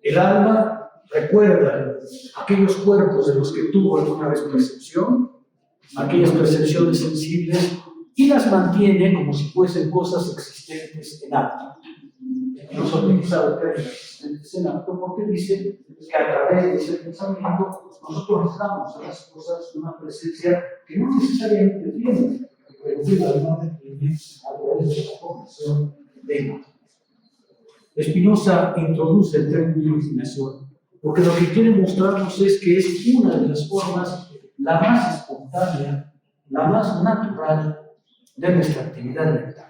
El alma recuerda aquellos cuerpos de los que tuvo alguna vez percepción, aquellas percepciones sensibles, y las mantiene como si fuesen cosas existentes en acto. No se utiliza el término existentes en acto porque dice que a través de ese pensamiento nosotros les damos a las cosas una presencia que no necesariamente tiene, pero que realmente tiene a través de la formación de imagen. Spinoza introduce el término de imaginación porque lo que quiere mostrarnos es que es una de las formas la más espontánea, la más natural de nuestra actividad mental.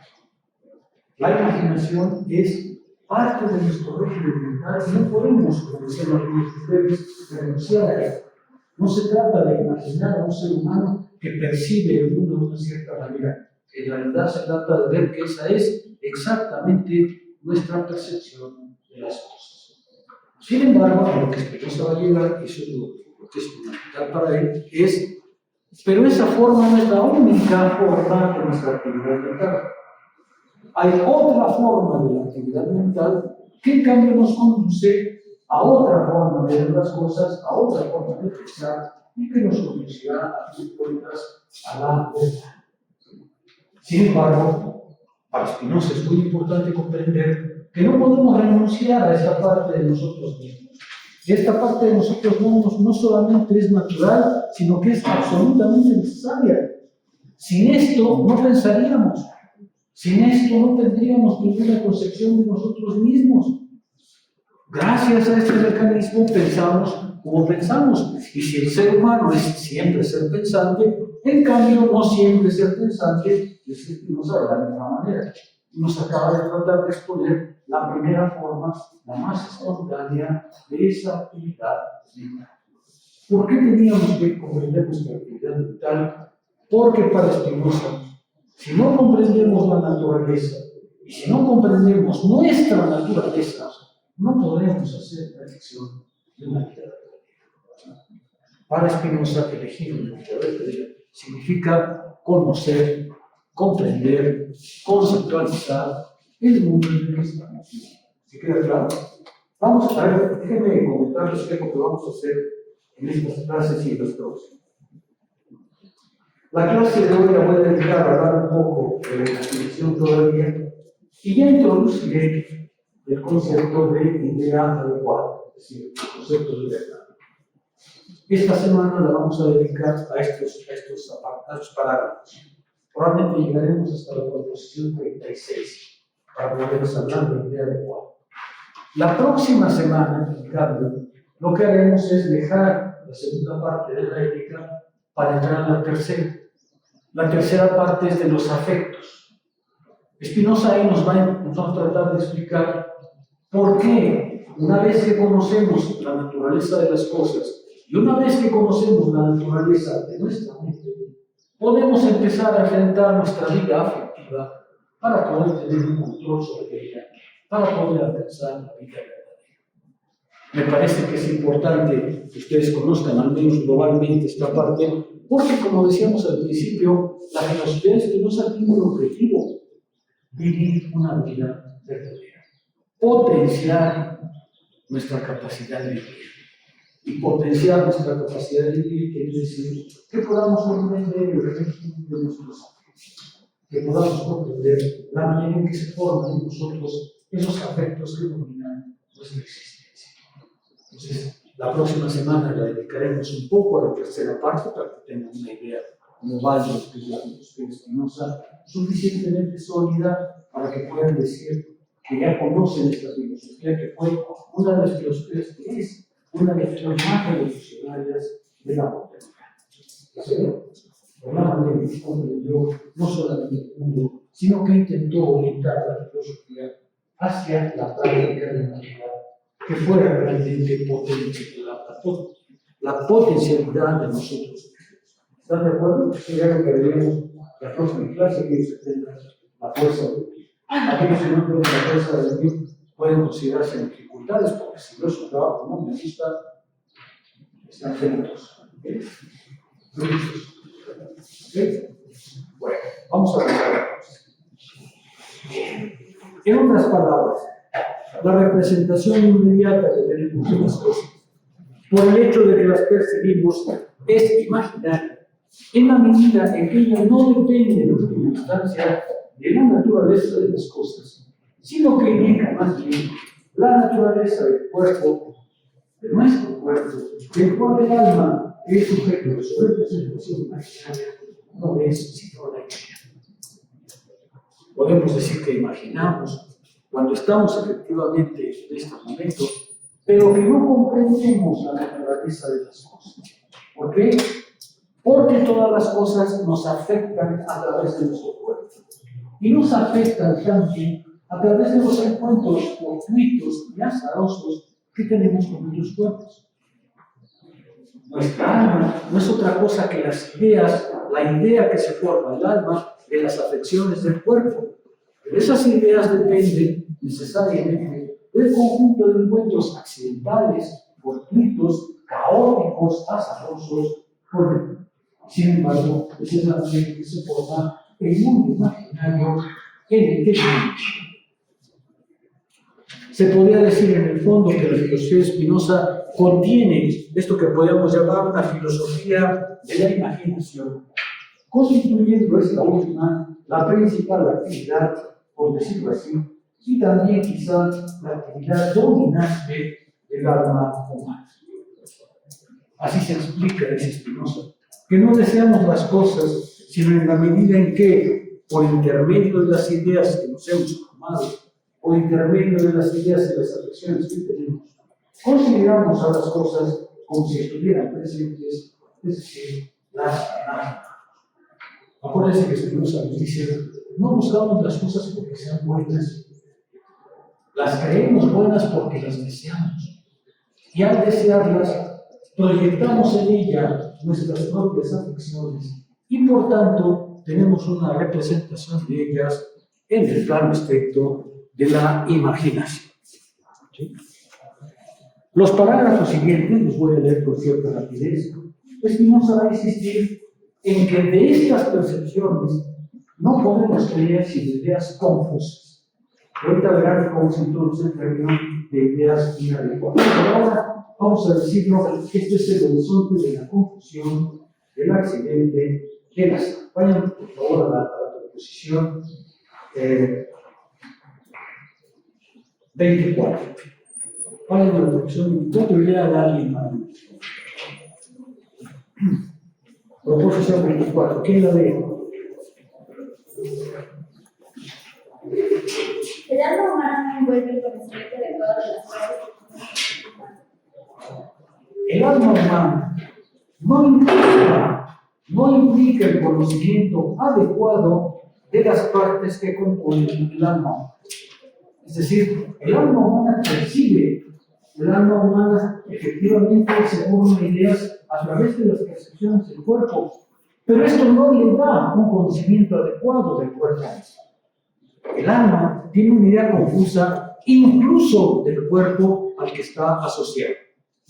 La imaginación es parte de nuestro régimen mental y no podemos, como decían algunos de ustedes, renunciar a ella. No se trata de imaginar a un ser humano que percibe el mundo de una cierta manera. En realidad se trata de ver que esa es exactamente nuestra percepción de las cosas. Sin embargo, a lo que Spinoza va a llegar, y eso es lo que es fundamental para él, es, pero esa forma no es la única forma de nuestra actividad mental. Hay otra forma de la actividad mental que en cambio nos conduce a otra forma de ver las cosas, a otra forma de pensar y que nos conducirá a fin de cuentas a la verdad. Sin embargo, para Spinoza es muy importante comprender que no podemos renunciar a esta parte de nosotros mismos. Esta parte de nosotros mismos no solamente es natural, sino que es absolutamente necesaria. Sin esto no pensaríamos. Sin esto no tendríamos ninguna concepción de nosotros mismos. Gracias a este mecanismo pensamos como pensamos. Y si el ser humano es siempre ser pensante, en cambio no siempre ser pensante es Spinoza de la misma manera. Nos acaba de tratar de exponer la primera forma, la más espontánea de esa actividad mental. ¿Por qué teníamos que comprender nuestra actividad mental? Porque para Spinoza, si no comprendemos la naturaleza y si no comprendemos nuestra naturaleza, no podremos hacer la elección de una vida verdadera. Para Spinoza, elegir una vida verdadera significa conocer, comprender, conceptualizar el mundo en el que estamos. ¿Se queda claro? Vamos a ver, déjenme comentarles qué es lo que vamos a hacer en estas clases y en las próximas. La clase de hoy la voy a dedicar a hablar un poco de la definición todavía y ya introduciré el concepto de idea adecuada, es decir, el concepto de verdad. Esta semana la vamos a dedicar a estos parágrafos. Probablemente llegaremos hasta la proposición 36 para poder hablar de idea adecuada. La próxima semana, en cambio, lo que haremos es dejar la segunda parte de la ética para entrar en la tercera. La tercera parte es de los afectos. Spinoza ahí nos va a tratar de explicar por qué, una vez que conocemos la naturaleza de las cosas y una vez que conocemos la naturaleza de nuestra mente, podemos empezar a enfrentar nuestra vida afectiva para poder tener un control sobre ella, para poder alcanzar la vida verdadera. Me parece que es importante que ustedes conozcan al menos globalmente esta parte, porque como decíamos al principio, la filosofía de Spinoza tiene un objetivo: vivir una vida verdadera, potenciar nuestra capacidad de vivir. Y potenciar nuestra capacidad de vivir quiere decir que podamos comprender el régimen de nuestros afectos, que podamos comprender la manera en que se forman en nosotros esos afectos que dominan nuestra existencia. Entonces, la próxima semana la dedicaremos un poco a la tercera parte para que tengan una idea global de lo que es la filosofía de Spinoza, suficientemente sólida para que puedan decir que ya conocen esta filosofía, que fue una de las filosofías que es una de las más revolucionarias de la modernidad. Por la manera en que comprendió no solamente el mundo, sino que intentó orientar la filosofía hacia la práctica de una vida que fuera realmente la potencialidad de nosotros. ¿Están de acuerdo? Ya lo que veremos la próxima clase, que ellos tengan la fuerza de Dios. Aquellos que no tienen la fuerza de Dios pueden considerarse en dificultades, porque si no es un trabajo no me gusta, están felices. ¿Okay? Bueno, vamos a ver. En otras palabras, la representación inmediata que tenemos de las cosas, por el hecho de que las percibimos, es imaginaria, en la medida en que ella no depende en última instancia de la naturaleza de las cosas, sino que indica más bien la naturaleza del cuerpo, de nuestro cuerpo, del cual el alma es sujeto de su representación imaginaria, no es sino la idea. Podemos decir que imaginamos cuando estamos efectivamente en estos momentos, pero que no comprendemos la naturaleza de las cosas. ¿Por qué? Porque todas las cosas nos afectan a través de nuestro cuerpo. Y nos afectan también a través de los encuentros fortuitos y azarosos que tenemos con nuestros cuerpos. Nuestra alma no es otra cosa que las ideas, la idea que se forma el alma de las afecciones del cuerpo. Pero esas ideas dependen necesariamente del conjunto de encuentros accidentales, fortuitos, caóticos, azarosos con él. Sin embargo, esa es la manera que se forma el mundo imaginario en el que vivimos. Se podría decir en el fondo que la filosofía de Spinoza contiene esto que podríamos llamar una filosofía de la imaginación, constituyendo esta última la principal actividad, por decirlo así, y también quizá la actividad dominante del alma humana. Así se explica, dice Spinoza, que no deseamos las cosas, sino en la medida en que, por intermedio de las ideas que nos hemos formado, por intermedio de las ideas y las afecciones que tenemos, consideramos a las cosas como si estuvieran presentes, es decir, las amamos. Acuérdense que Spinoza nos dice, no buscamos las cosas porque sean buenas, las creemos buenas porque las deseamos. Y al desearlas, proyectamos en ella nuestras propias afecciones y por tanto tenemos una representación de ellas en el plano estricto de la imaginación. ¿Sí? Los parágrafos siguientes, los voy a leer por cierta rapidez, Spinoza va a insistir en que de estas percepciones no podemos creer sin ideas confusas. Ahorita verán cómo se introduce el término de ideas inadecuadas. Pero ahora vamos a decirlo, este es el horizonte de la confusión, del accidente, de las... Vayan por favor a la proposición 24. Vayan a la proposición 24 y lean a alguien más. Proposición 24, ¿quién la lee? El alma humana no envuelve el conocimiento de todas las cosas. El alma humana no implica el conocimiento adecuado de las partes que componen el alma. Es decir, el alma humana percibe, el alma humana efectivamente se forma ideas a través de las percepciones del cuerpo, pero esto no le da un conocimiento adecuado del cuerpo. El alma tiene una idea confusa incluso del cuerpo al que está asociado.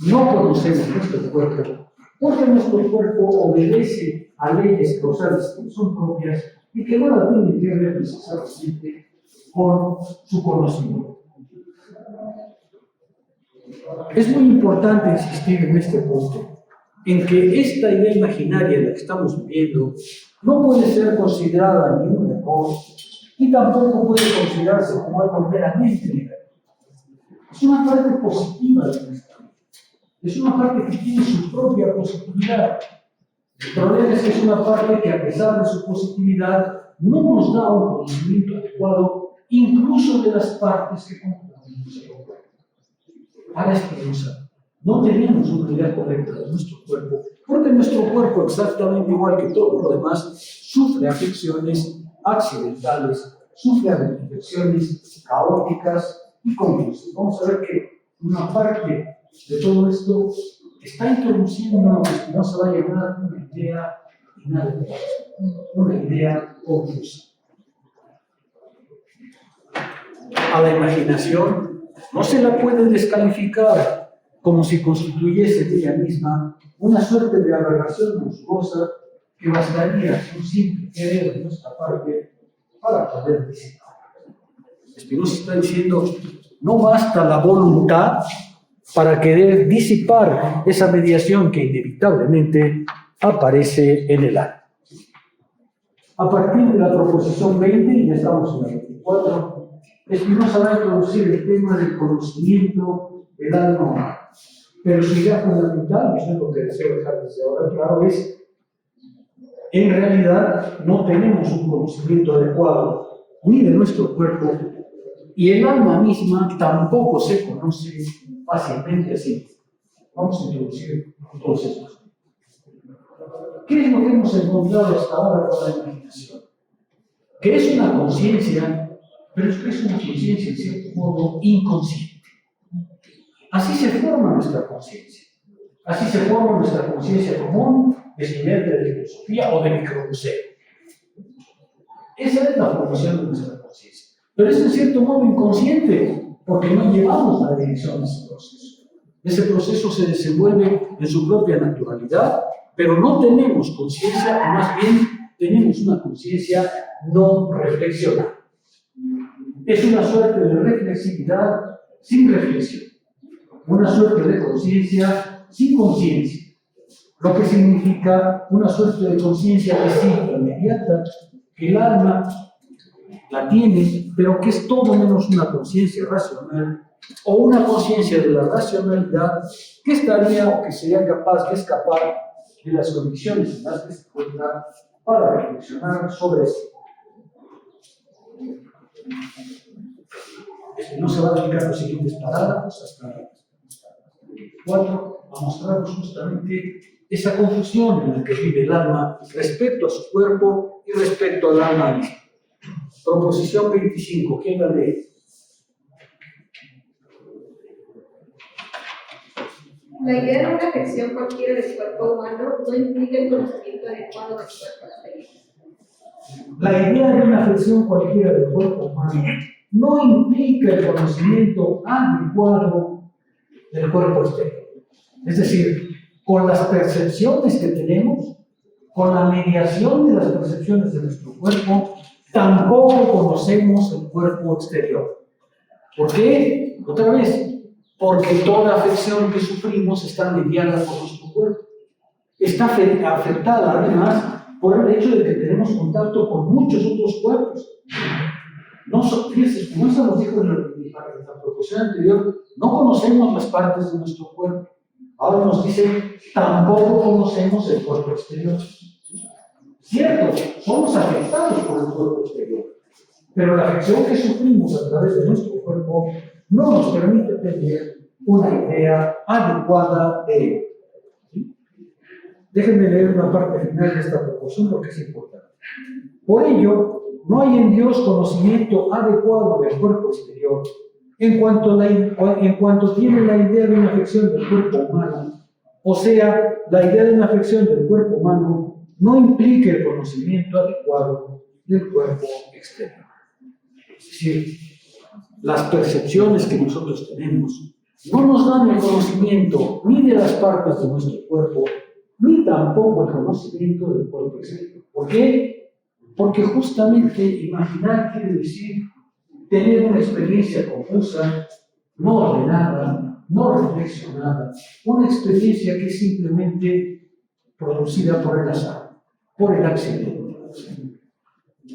No conocemos nuestro cuerpo porque nuestro cuerpo obedece a leyes causales que son propias y que nada tienen que ver necesariamente con su conocimiento. Es muy importante insistir en este punto, en que esta idea imaginaria en la que estamos viviendo no puede ser considerada ni un error y tampoco puede considerarse como algo meramente negativo. Es una parte positiva de nuestra vida. Es una parte que tiene su propia positividad. El problema es que es una parte que, a pesar de su positividad, no nos da un conocimiento adecuado, incluso de las partes que componen nuestro cuerpo. Para Spinoza, no tenemos una idea correcta de nuestro cuerpo, porque nuestro cuerpo, exactamente igual que todo lo demás, sufre afecciones accidentales, sufre afecciones caóticas y confusas. Vamos a ver que una parte de todo esto está introduciendo lo que Spinoza va a llamar una idea inadecuada, una idea confusa. A la imaginación no se la puede descalificar como si constituyese de ella misma una suerte de aberración monstruosa que bastaría un simple querer de nuestra parte para poder disiparla. Spinoza está diciendo, no basta la voluntad para querer disipar esa mediación que inevitablemente aparece en el alma. A partir de la proposición 20, y ya estamos en la 24, Spinoza va a introducir el tema del conocimiento del alma humana. Pero su idea fundamental, y eso es lo que deseo dejar desde ahora claro, es: en realidad no tenemos un conocimiento adecuado ni de nuestro cuerpo, y el alma misma tampoco se conoce fácilmente así. Vamos a introducir todos estos. ¿Qué es lo que hemos encontrado hasta ahora con la imaginación? Que es una conciencia, pero es que es una conciencia en cierto modo inconsciente. Así se forma nuestra conciencia. Así se forma nuestra conciencia común, estudiante de filosofía o de micromuseo. Esa es la formación de nuestra conciencia. Pero es en cierto modo inconsciente, porque no llevamos la dirección de ese proceso. Ese proceso se desenvuelve en su propia naturalidad, pero no tenemos conciencia, o más bien tenemos una conciencia no reflexionada. Es una suerte de reflexividad sin reflexión, una suerte de conciencia sin conciencia, lo que significa una suerte de conciencia que sí, inmediata, que el alma la tiene, pero que es todo menos una conciencia racional o una conciencia de la racionalidad que estaría o que sería capaz de escapar de las condiciones en las que se encuentra para reflexionar sobre esto. No se va a dedicar los siguientes parágrafos hasta 4 a mostrarnos justamente esa confusión en la que vive el alma respecto a su cuerpo y respecto al alma misma. Proposición 25, ¿quién la lee? La idea de una afección cualquiera del cuerpo humano no implica el conocimiento adecuado del cuerpo exterior. La idea de una afección cualquiera del cuerpo humano no implica el conocimiento adecuado del cuerpo exterior. Es decir, con las percepciones que tenemos, con la mediación de las percepciones de nuestro cuerpo, tampoco conocemos el cuerpo exterior. ¿Por qué? Otra vez, porque toda afección que sufrimos está mediada por nuestro cuerpo. Está afectada además por el hecho de que tenemos contacto con muchos otros cuerpos. No, fíjense, como eso nos dijo en la proposición anterior, no conocemos las partes de nuestro cuerpo. Ahora nos dice, tampoco conocemos el cuerpo exterior. Cierto, somos afectados por el cuerpo exterior, pero la afección que sufrimos a través de nuestro cuerpo no nos permite tener una idea adecuada de él. ¿Sí? Déjenme leer una parte final de esta proposición porque es importante. Por ello, no hay en Dios conocimiento adecuado del cuerpo exterior en cuanto tiene la idea de una afección del cuerpo humano, o sea, la idea de una afección del cuerpo humano no implica el conocimiento adecuado del cuerpo exterior. Es decir, las percepciones que nosotros tenemos no nos dan el conocimiento ni de las partes de nuestro cuerpo, ni tampoco el conocimiento del cuerpo exterior. ¿Por qué? Porque justamente imaginar quiere decir tener una experiencia confusa, no ordenada, no reflexionada, una experiencia que es simplemente producida por el azar, por el accidente.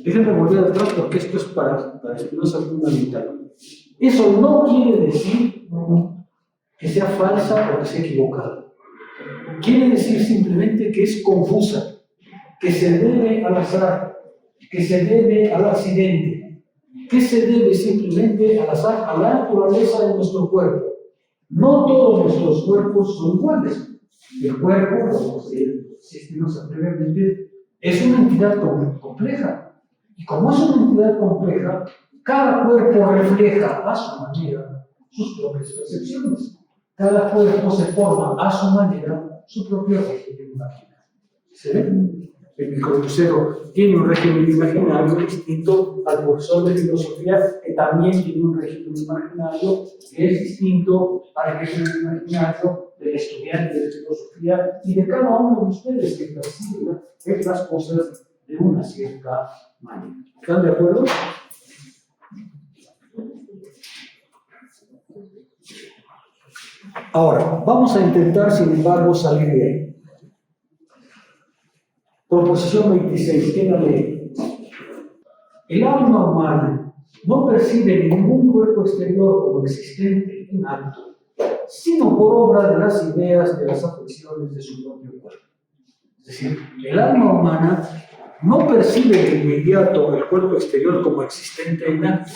Déjenme volver atrás porque esto es para Spinoza fundamental. Eso no quiere decir que sea falsa o que sea equivocada. Quiere decir simplemente que es confusa, que se debe al azar, que se debe al accidente, que se debe simplemente al azar, a la naturaleza de nuestro cuerpo. No todos nuestros cuerpos son iguales. El cuerpo, como se Spinoza previamente, es una entidad compleja. Y como es una entidad compleja, cada cuerpo refleja a su manera sus propias percepciones. Cada cuerpo se forma a su manera su propio régimen imaginario. ¿Se ve? El micromuseo tiene un régimen imaginario distinto al profesor de filosofía, que también tiene un régimen imaginario que es distinto al régimen imaginario del estudiante de filosofía y de cada uno de ustedes que percibe las cosas de una cierta manera. ¿Están de acuerdo? Ahora, vamos a intentar, sin embargo, salir de ahí. Proposición 26, ¿qué la lee? El alma humana no percibe ningún cuerpo exterior como existente en acto, sino por obra de las ideas de las afecciones de su propio cuerpo. Es decir, el alma humana no percibe de inmediato el cuerpo exterior como existente en acto,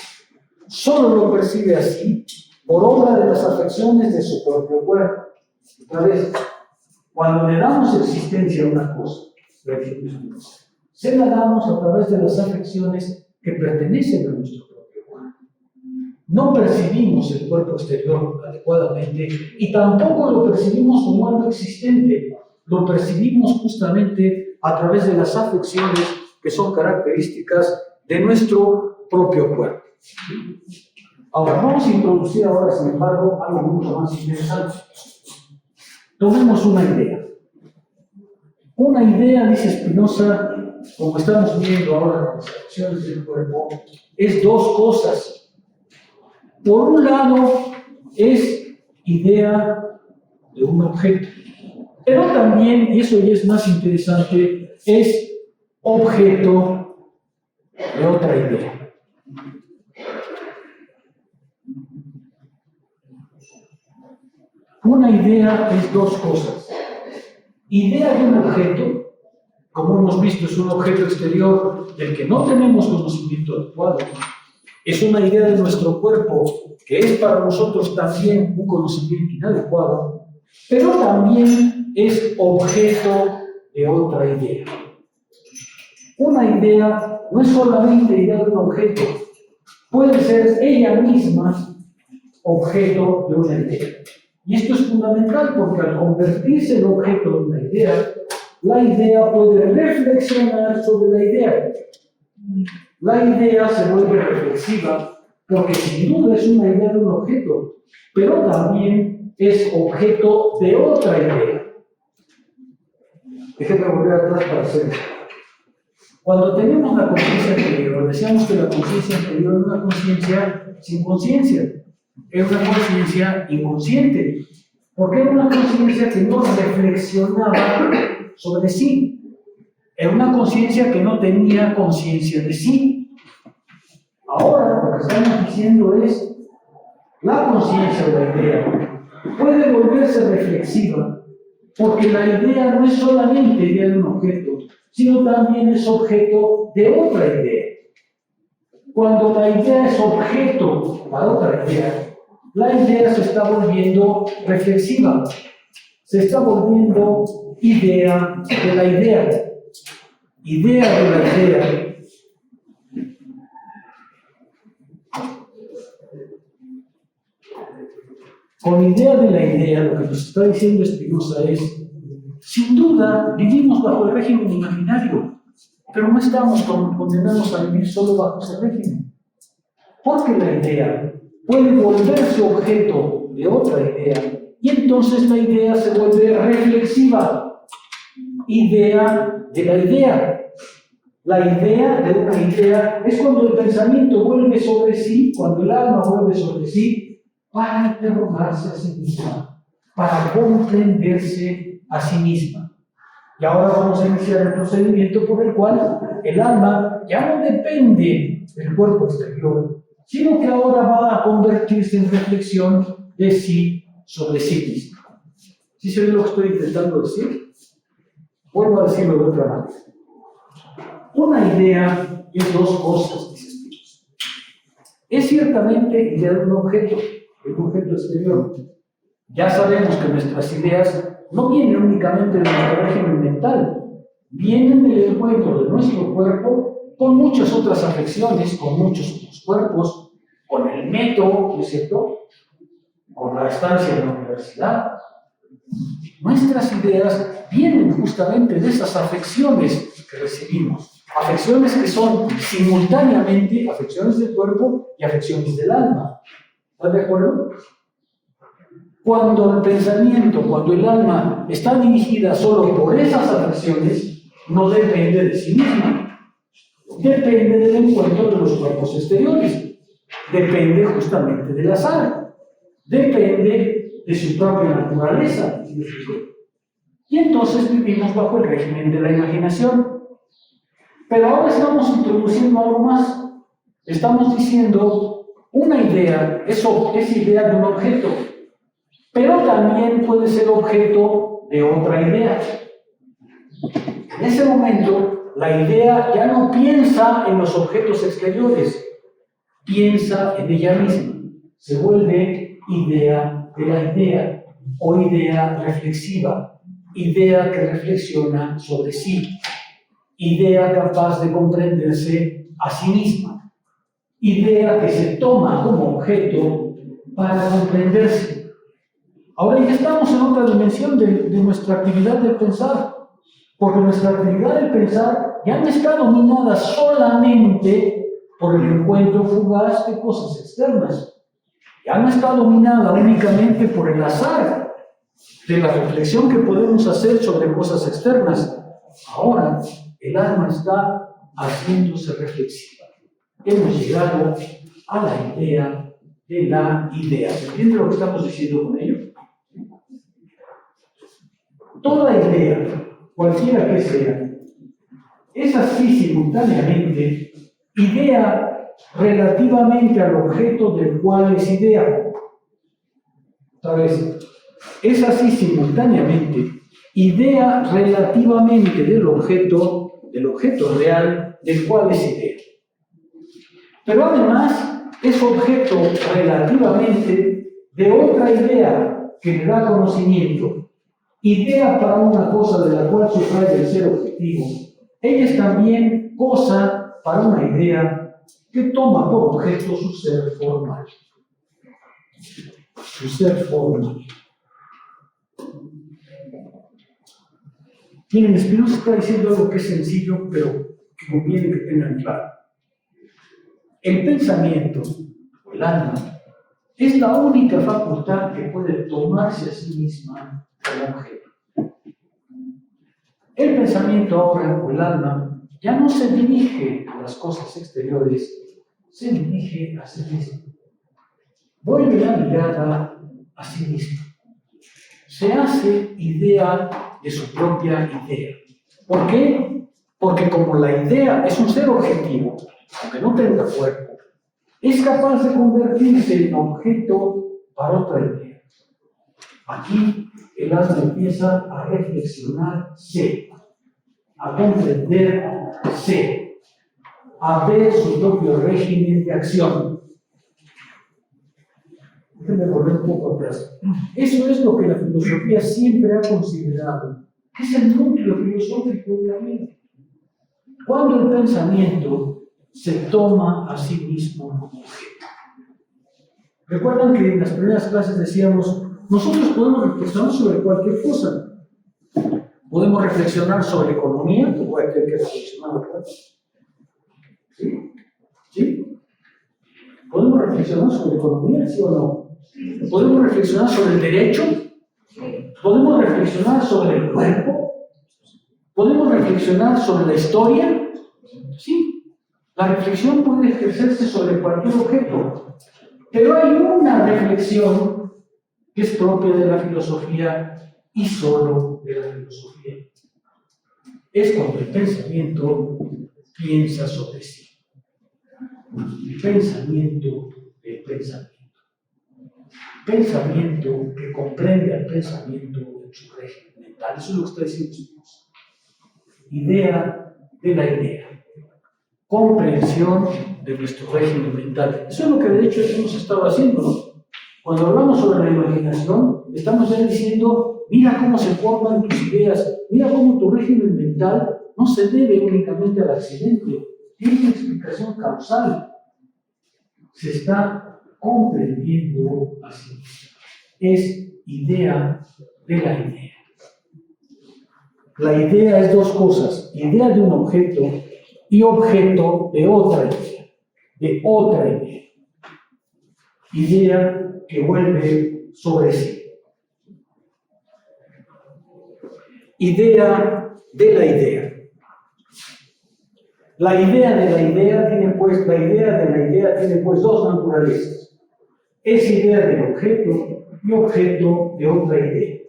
solo lo percibe así por obra de las afecciones de su propio cuerpo. Otra vez, cuando le damos existencia a una cosa, se la damos a través de las afecciones que pertenecen a nuestro propio cuerpo. No percibimos el cuerpo exterior adecuadamente y tampoco lo percibimos como algo existente. Lo percibimos justamente a través de las afecciones que son características de nuestro propio cuerpo. Ahora, vamos a introducir ahora, sin embargo, algo mucho más interesante. Tomemos una idea. Una idea, dice Spinoza, como estamos viendo ahora con las afecciones del cuerpo, es dos cosas. Por un lado, es idea de un objeto, pero también, y eso ya es más interesante, es objeto de otra idea. Una idea es dos cosas. Idea de un objeto, como hemos visto, es un objeto exterior del que no tenemos conocimiento adecuado. Es una idea de nuestro cuerpo que es para nosotros también un conocimiento inadecuado, pero también es objeto de otra idea. Una idea no es solamente idea de un objeto, puede ser ella misma objeto de una idea. Y esto es fundamental porque al convertirse en objeto de una idea, la idea puede reflexionar sobre la idea. La idea se vuelve reflexiva porque sin duda es una idea de un objeto, pero también es objeto de otra idea. Déjenme volver atrás para hacer esto. Cuando tenemos la conciencia anterior, decíamos que la conciencia anterior es una conciencia sin conciencia. Es una conciencia inconsciente, porque era una conciencia que no reflexionaba sobre sí. Era una conciencia que no tenía conciencia de sí. Ahora lo que estamos diciendo es, la conciencia de la idea puede volverse reflexiva, porque la idea no es solamente idea de un objeto, sino también es objeto de otra idea. Cuando la idea es objeto para otra idea, la idea se está volviendo reflexiva, se está volviendo idea de la idea. Idea de la idea. Con idea de la idea, lo que nos está diciendo Spinoza es, sin duda, vivimos bajo el régimen imaginario, pero no estamos condenados a vivir solo bajo ese régimen. Porque la idea puede volverse objeto de otra idea, y entonces la idea se vuelve reflexiva. Idea de la idea. La idea de una idea es cuando el pensamiento vuelve sobre sí, cuando el alma vuelve sobre sí, para interrogarse a sí misma, para comprenderse a sí misma. Y ahora vamos a iniciar el procedimiento por el cual el alma ya no depende del cuerpo exterior, sino que ahora va a convertirse en reflexión de sí sobre sí misma. ¿Sí se ve lo que estoy intentando decir? Vuelvo a decirlo de otra manera. Una idea es dos cosas, dice Spinoza. Es ciertamente idea de un objeto exterior. Ya sabemos que nuestras ideas no vienen únicamente de nuestro régimen mental, vienen del encuentro de nuestro cuerpo con muchas otras afecciones, con muchos otros cuerpos, con el método, ¿no es cierto?, con la estancia en la universidad. Nuestras ideas vienen justamente de esas afecciones que recibimos, afecciones que son simultáneamente afecciones del cuerpo y afecciones del alma. ¿Están de acuerdo? Cuando el pensamiento, cuando el alma está dirigida solo por esas afecciones, no depende de sí misma. Depende del encuentro de los cuerpos exteriores. Depende justamente del azar. Depende de su propia naturaleza. ¿Sí me explico? Y entonces vivimos bajo el régimen de la imaginación. Pero ahora estamos introduciendo algo más. Estamos diciendo una idea, eso es idea de un objeto, pero también puede ser objeto de otra idea. En ese momento, la idea ya no piensa en los objetos exteriores, piensa en ella misma. Se vuelve idea de la idea o idea reflexiva, idea que reflexiona sobre sí, idea capaz de comprenderse a sí misma, idea que se toma como objeto para comprenderse. Ahora ya estamos en otra dimensión de nuestra actividad de pensar, porque nuestra actividad de pensar ya no está dominada solamente por el encuentro fugaz de cosas externas, ya no está dominada únicamente por el azar de la reflexión que podemos hacer sobre cosas externas. Ahora el alma está haciéndose reflexiva. Hemos llegado a la idea de la idea. ¿Se entiende lo que estamos diciendo con ello? Toda idea, cualquiera que sea, es así simultáneamente idea relativamente al objeto del cual es idea. Otra vez, es así simultáneamente idea relativamente del objeto real del cual es idea. Pero además es objeto relativamente de otra idea que le da conocimiento. Idea para una cosa de la cual subraya el ser objetivo. Ella es también cosa para una idea que toma por objeto su ser formal. Su ser formal. Miren, Spinoza está diciendo algo que es sencillo, pero que conviene que tengan claro. El pensamiento, o el alma, es la única facultad que puede tomarse a sí misma como objeto. El pensamiento ahora, o el alma, ya no se dirige a las cosas exteriores, se dirige a sí mismo. Vuelve la mirada a sí mismo. Se hace idea de su propia idea. ¿Por qué? Porque como la idea es un ser objetivo, aunque no tenga cuerpo, es capaz de convertirse en objeto para otra idea. Aquí el alma empieza a reflexionarse, a comprenderse, a ver su propio régimen de acción. Déjenme volver un poco atrás. Eso es lo que la filosofía siempre ha considerado, que es el núcleo filosófico de la vida. Cuando el pensamiento se toma a sí mismo como objeto. Recuerdan que en las primeras clases decíamos, nosotros podemos reflexionar sobre cualquier cosa. Podemos reflexionar sobre economía, que puede tener que reflexionar, ¿verdad? ¿Sí? ¿Sí? ¿Podemos reflexionar sobre economía, sí o no? ¿Podemos reflexionar sobre el derecho? ¿Podemos reflexionar sobre el cuerpo? ¿Podemos reflexionar sobre la historia? Sí. La reflexión puede ejercerse sobre cualquier objeto. Pero hay una reflexión que es propia de la filosofía y solo de la filosofía. Es cuando el pensamiento piensa sobre sí. El pensamiento del pensamiento. Pensamiento que comprende al pensamiento en su régimen mental. Eso es lo que está diciendo Spinoza. Idea de la idea. Comprensión de nuestro régimen mental. Eso es lo que de hecho hemos estado haciendo, ¿no? Cuando hablamos sobre la imaginación, estamos ya diciendo, mira cómo se forman tus ideas, mira cómo tu régimen mental no se debe únicamente al accidente, tiene una explicación causal. Se está comprendiendo así. Es idea de la idea. La idea es dos cosas, idea de un objeto y objeto de otra idea, de otra idea. Idea que vuelve sobre sí. Idea de la idea. La idea de la idea tiene pues dos naturalezas. Es idea del objeto y objeto de otra idea.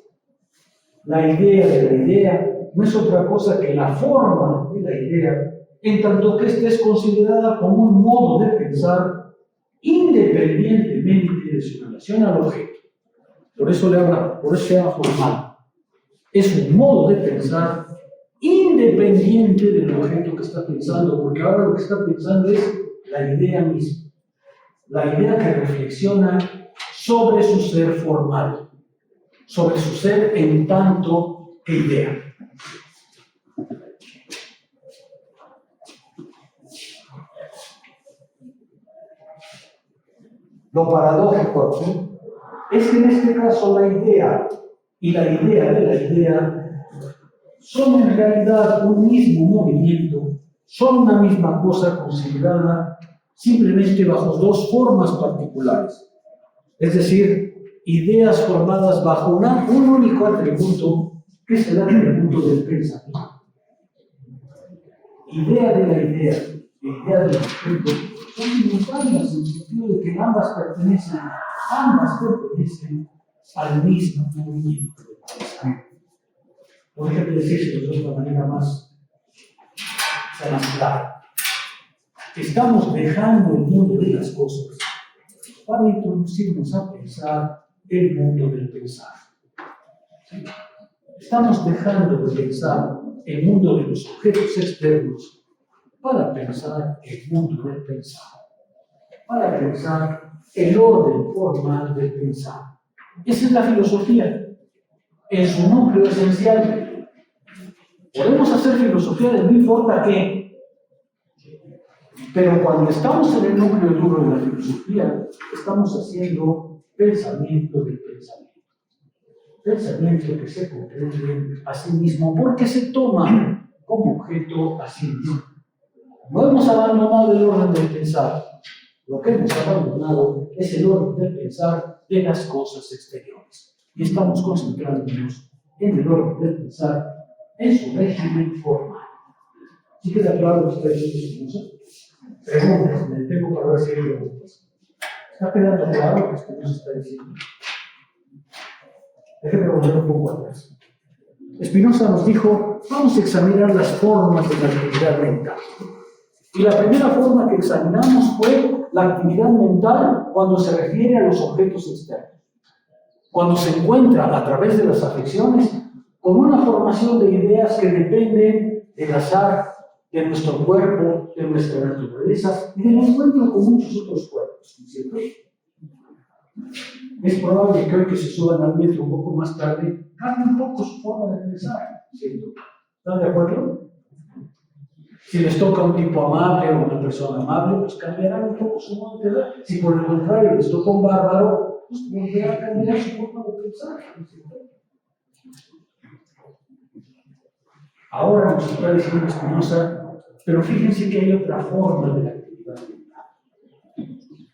La idea de la idea no es otra cosa que la forma de la idea, en tanto que ésta es considerada como un modo de pensar independientemente de su relación al objeto. Por eso se llama formal. Es un modo de pensar independiente del objeto que está pensando, porque ahora lo que está pensando es la idea misma, la idea que reflexiona sobre su ser formal, sobre su ser en tanto que idea. Lo paradójico aquí es que en este caso la idea y la idea de la idea son en realidad un mismo movimiento, son una misma cosa considerada simplemente bajo dos formas particulares. Es decir, ideas formadas bajo un único atributo, que es el atributo del pensamiento. Idea de la idea e idea del objeto son simultáneas en el sentido de que ambas pertenecen al mismo movimiento del pensamiento. Podría decirse de otra manera más clara. Estamos dejando el mundo de las cosas para introducirnos a pensar el mundo del pensar. Estamos dejando de pensar el mundo de los objetos externos para pensar el mundo del pensar, para pensar el orden formal del pensar. Esa es la filosofía, en su núcleo esencial. Podemos hacer filosofía de no importa qué, pero cuando estamos en el núcleo duro de la filosofía, estamos haciendo pensamiento del pensamiento. Pensamiento que se comprende a sí mismo porque se toma como objeto a sí mismo. No hemos abandonado el orden del pensar. Lo que hemos abandonado es el orden del pensar de las cosas exteriores. Y estamos concentrándonos en el orden del pensar en su régimen formal. ¿Sí queda claro lo que está diciendo Spinoza? Pregúntenme, tengo para ver si hay preguntas. ¿Está quedando claro lo que Spinoza está diciendo? Déjenme volver un poco atrás. Spinoza nos dijo, vamos a examinar las formas de la actividad mental. Y la primera forma que examinamos fue la actividad mental cuando se refiere a los objetos externos. Cuando se encuentra a través de las afecciones con una formación de ideas que dependen del azar, de nuestro cuerpo, de nuestra naturaleza y del encuentro con muchos otros cuerpos, ¿no es cierto? Es probable que hoy que se suban al metro un poco más tarde, cambie un poco su forma de pensar, ¿cierto? ¿Están de acuerdo? Si les toca un tipo amable o una persona amable, pues cambiarán un poco su modo de pensar. Si por el contrario les toca un bárbaro, pues volverá a cambiar su forma de pensar, ¿cierto? Ahora nos está diciendo Spinoza, pero fíjense que hay otra forma de la actividad mental.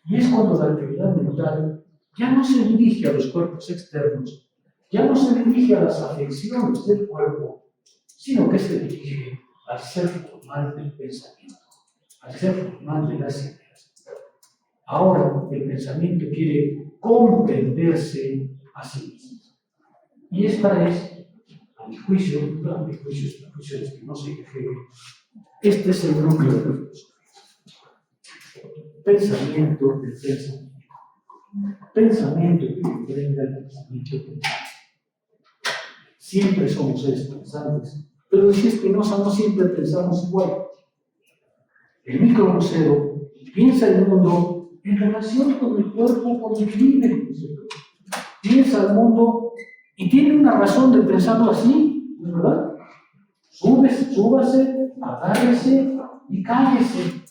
Y es cuando la actividad mental ya no se dirige a los cuerpos externos, ya no se dirige a las afecciones del cuerpo, sino que se dirige al ser formal del pensamiento, al ser formal de las ideas. Ahora el pensamiento quiere comprenderse a sí mismo. Y esta es, a mi juicio, de Spinoza y de Hegel, este es el núcleo de la filosofía. Pensamiento del pensamiento. Pensamiento que comprenda el pensamiento pensante. Siempre somos seres pensantes, pero decía Spinoza, no siempre pensamos igual. El micromusero piensa el mundo en relación con el cuerpo con el que vive. Piensa el mundo y tiene una razón de pensarlo así, ¿verdad? Súbase, agárrese y cállese.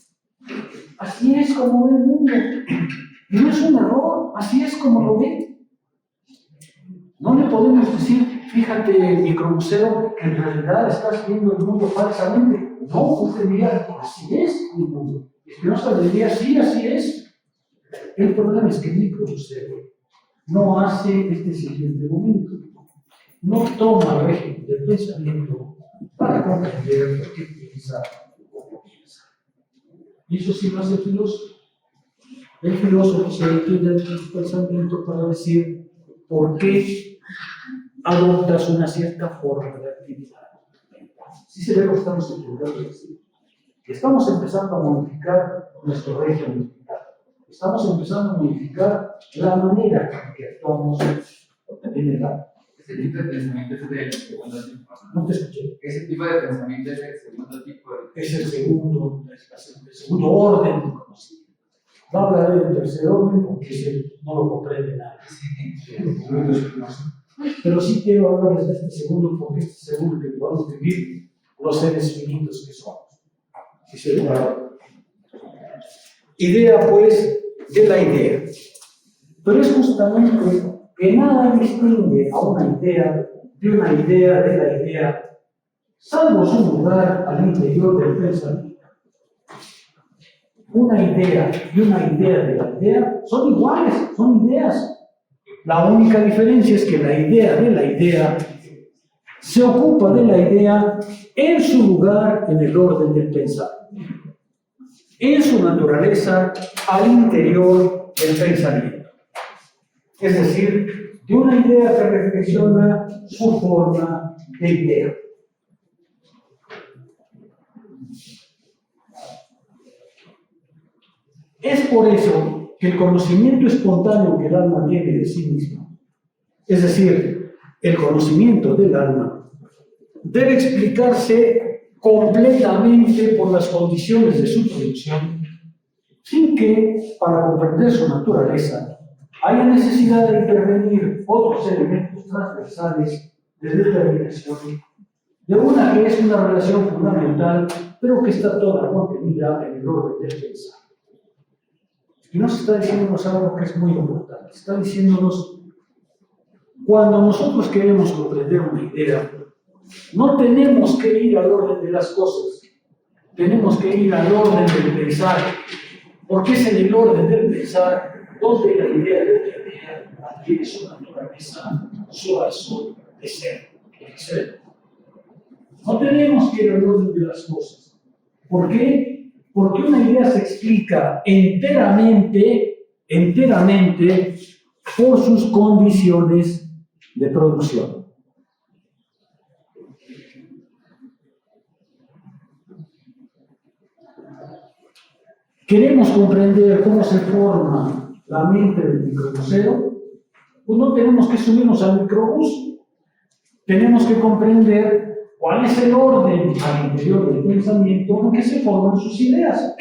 Así es como ve el mundo. Y no es un error, así es como lo ve. No le podemos decir, fíjate, micromuseo, que en realidad estás viendo el mundo falsamente. No, usted diría, así es el mundo. Spinoza le diría, sí, así es. El problema es que el micromuseo no hace este siguiente momento. No toma régimen del pensamiento para comprender lo que piensa o cómo piensa. Y eso sí lo hace el filósofo. El filósofo se detiene en el pensamiento para decir, por qué adoptas una cierta forma de actividad. Si se ve lo que estamos intentando decir. Estamos empezando a modificar nuestro régimen mental. Estamos empezando a modificar la manera en que actuamos en el acto. Ese tipo de pensamiento es del segundo tipo. No te escuché. Ese tipo de pensamiento es del segundo tipo. Es el segundo orden de conocimiento. No hablaré del tercer orden porque ese no lo comprende nadie. Pero sí quiero hablarles de este segundo porque este es seguro que podamos vivir los seres finitos que somos. ¿Sí se ve? Idea, pues, de la idea. Pero es justamente que nada distingue a una idea de la idea, salvo su lugar al interior del pensamiento. Una idea y una idea de la idea son iguales, son ideas. La única diferencia es que la idea de la idea se ocupa de la idea en su lugar en el orden del pensamiento, en su naturaleza al interior del pensamiento. Es decir, de una idea que reflexiona su forma de idea. Es por eso que el conocimiento espontáneo que el alma tiene de sí mismo, es decir, el conocimiento del alma, debe explicarse completamente por las condiciones de su producción, sin que, para comprender su naturaleza, haya necesidad de intervenir otros elementos transversales de determinación, de una que es una relación fundamental, pero que está toda contenida en el orden del pensar. Y nos está diciéndonos algo que es muy importante. Está diciéndonos, cuando nosotros queremos comprender una idea, no tenemos que ir al orden de las cosas, tenemos que ir al orden del pensar, porque es en el orden del pensar donde la idea de la idea adquiere su naturaleza, su razón de ser. No tenemos que ir al orden de las cosas. ¿Por qué? Porque una idea se explica enteramente por sus condiciones de producción. ¿Queremos comprender cómo se forma la mente del microbusero? Pues no tenemos que subirnos al microbús. Tenemos que comprender cuál es el orden al interior del pensamiento en que se forman sus ideas.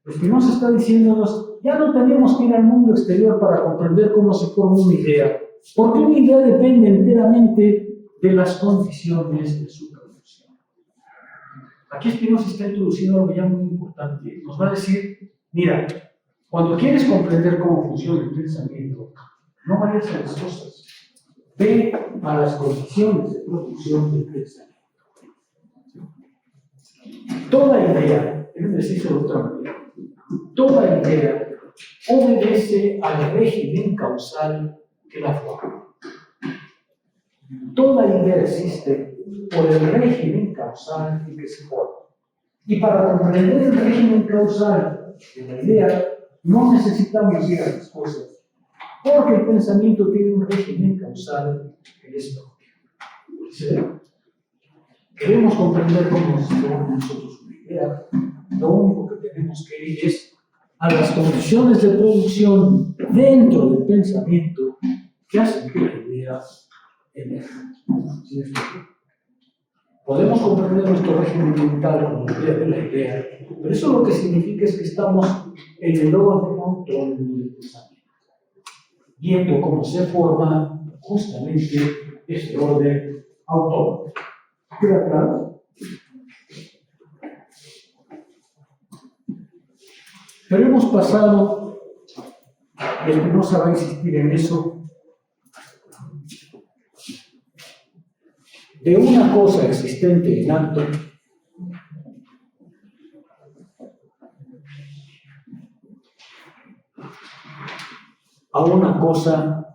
Spinoza está diciéndonos, ya no tenemos que ir al mundo exterior para comprender cómo se forma una idea, porque una idea depende enteramente de las condiciones de su producción. Aquí Spinoza está introduciendo algo ya muy importante. Nos va a decir, mira, cuando quieres comprender cómo funciona el pensamiento, no vayas a las cosas. Ve a las condiciones de producción del pensamiento. Toda idea, es decir, de otra manera, toda idea obedece al régimen causal que la forma. Toda idea existe por el régimen causal en que se forma. Y para comprender el régimen causal de la idea, no necesitamos ir a las cosas. Porque el pensamiento tiene un régimen causal que es propio. ¿Sí? Queremos comprender cómo se forma nosotros una idea. Lo único que tenemos que ir es a las condiciones de producción dentro del pensamiento que hacen que la idea emerja. ¿Sí? Podemos comprender nuestro régimen mental como la idea de la idea, pero eso lo que significa es que estamos en el orden autónomo del pensamiento, viendo cómo se forma justamente ese orden autónomo. ¿Queda claro? Pero hemos pasado, y Spinoza va a insistir en eso, de una cosa existente en acto a una cosa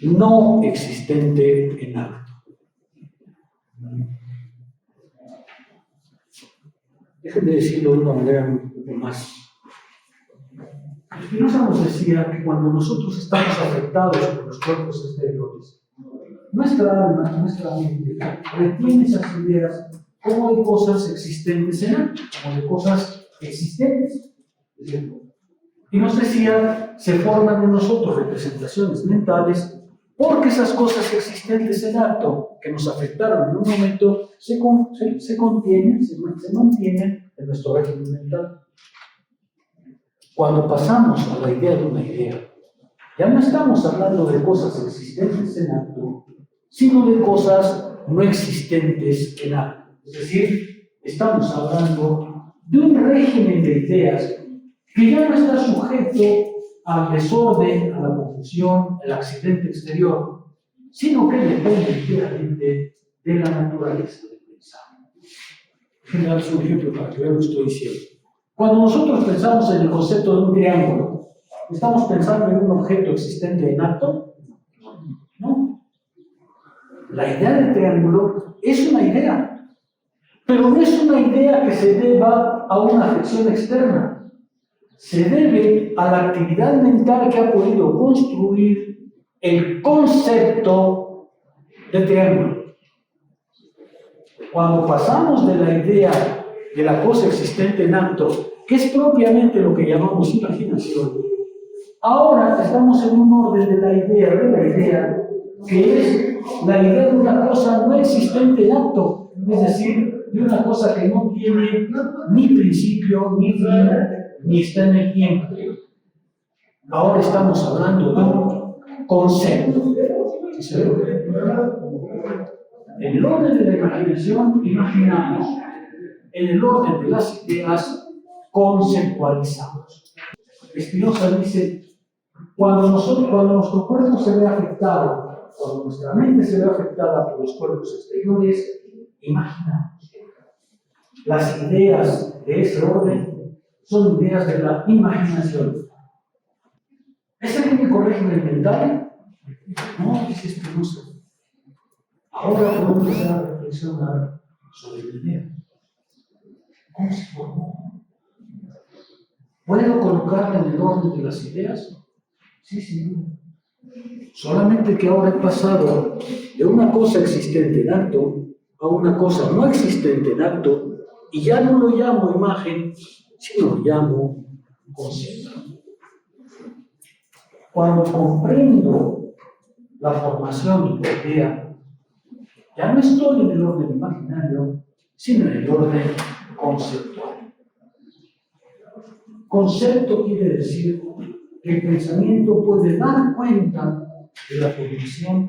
no existente en acto. Déjenme decirlo de una manera un poco más Spinoza nos decía que cuando nosotros estamos afectados por los cuerpos exteriores, nuestra alma, nuestra mente, retiene esas ideas como de cosas existentes en él, como de cosas existentes. Y nos decía, se forman en nosotros representaciones mentales porque esas cosas existentes en acto que nos afectaron en un momento se mantienen en nuestro régimen mental. Cuando pasamos a la idea de una idea, ya no estamos hablando de cosas existentes en acto, sino de cosas no existentes en acto. Es decir, estamos hablando de un régimen de ideas que ya no está sujeto al desorden, a la confusión, al accidente exterior, sino que depende enteramente de la naturaleza del pensar. Déjenme darles un ejemplo para que vean lo que estoy diciendo. Cuando nosotros pensamos en el concepto de un triángulo, ¿estamos pensando en un objeto existente en acto? No. La idea del triángulo es una idea, pero no es una idea que se deba a una afección externa. Se debe a la actividad mental que ha podido construir el concepto de triángulo. Cuando pasamos de la idea de la cosa existente en acto, que es propiamente lo que llamamos imaginación, ahora estamos en un orden de la idea, que es la idea de una cosa no existente en acto, es decir, de una cosa que no tiene ni principio, ni fin, ni está en el tiempo. Ahora estamos hablando de un concepto. En el orden de la imaginación, imaginamos. En el orden de las ideas, conceptualizamos. Spinoza dice, cuando nuestro cuerpo se ve afectado, cuando nuestra mente se ve afectada por los cuerpos exteriores, imaginamos. Las ideas de ese orden son ideas de la imaginación. ¿Es el único régimen mental? No, dice Spinoza. Ahora podemos empezar a reflexionar sobre la idea. ¿Cómo se formó? ¿Puedo colocarla en el orden de las ideas? Sí, sin duda. Solamente que ahora he pasado de una cosa existente en acto a una cosa no existente en acto, y ya no lo llamo imagen, sino lo llamo concepto. Cuando comprendo la formación de la idea, ya no estoy en el orden imaginario, sino en el orden conceptual. Concepto quiere decir que el pensamiento puede dar cuenta de la formación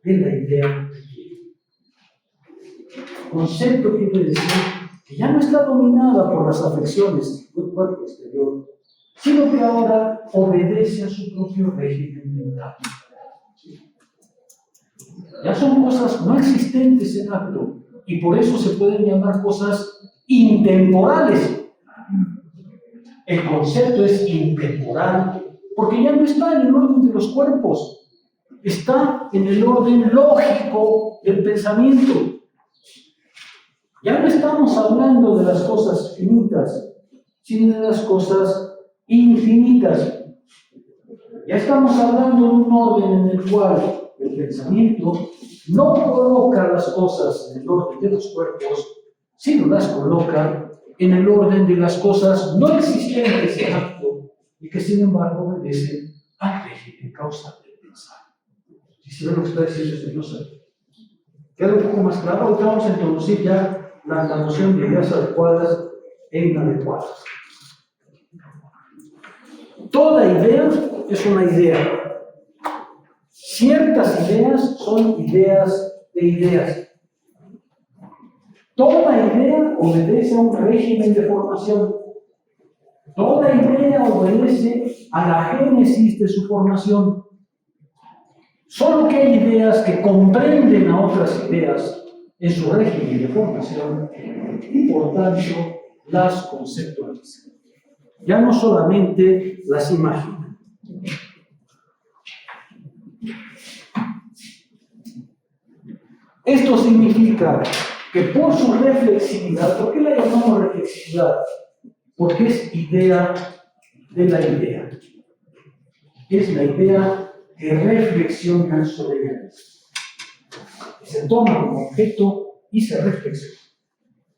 de la idea que tiene. Concepto quiere decir que ya no está dominada por las afecciones del cuerpo exterior, sino que ahora obedece a su propio régimen mental. Ya son cosas no existentes en acto, y por eso se pueden llamar cosas intemporales. El concepto es intemporal, porque ya no está en el orden de los cuerpos, está en el orden lógico del pensamiento. Ya no estamos hablando de las cosas finitas, sino de las cosas infinitas. Ya estamos hablando de un orden en el cual el pensamiento no coloca las cosas en el orden de los cuerpos, sino las coloca en el orden de las cosas no existentes en acto y que sin embargo obedecen al régimen causal del pensar. Si ven lo que está diciendo Spinoza, queda un poco más claro. Ahorita vamos a introducir ya la noción de ideas adecuadas e inadecuadas. Toda idea es una idea. Ciertas ideas son ideas de ideas. Toda idea obedece a un régimen de formación. Toda idea obedece a la génesis de su formación. Solo que hay ideas que comprenden a otras ideas en su régimen de formación y por tanto las conceptualizan. Ya no solamente las imaginan. Esto significa que por su reflexividad, ¿por qué la llamamos reflexividad? Porque es idea de la idea. es la idea que reflexiona sobre ella misma. Se toma como objeto y se reflexiona.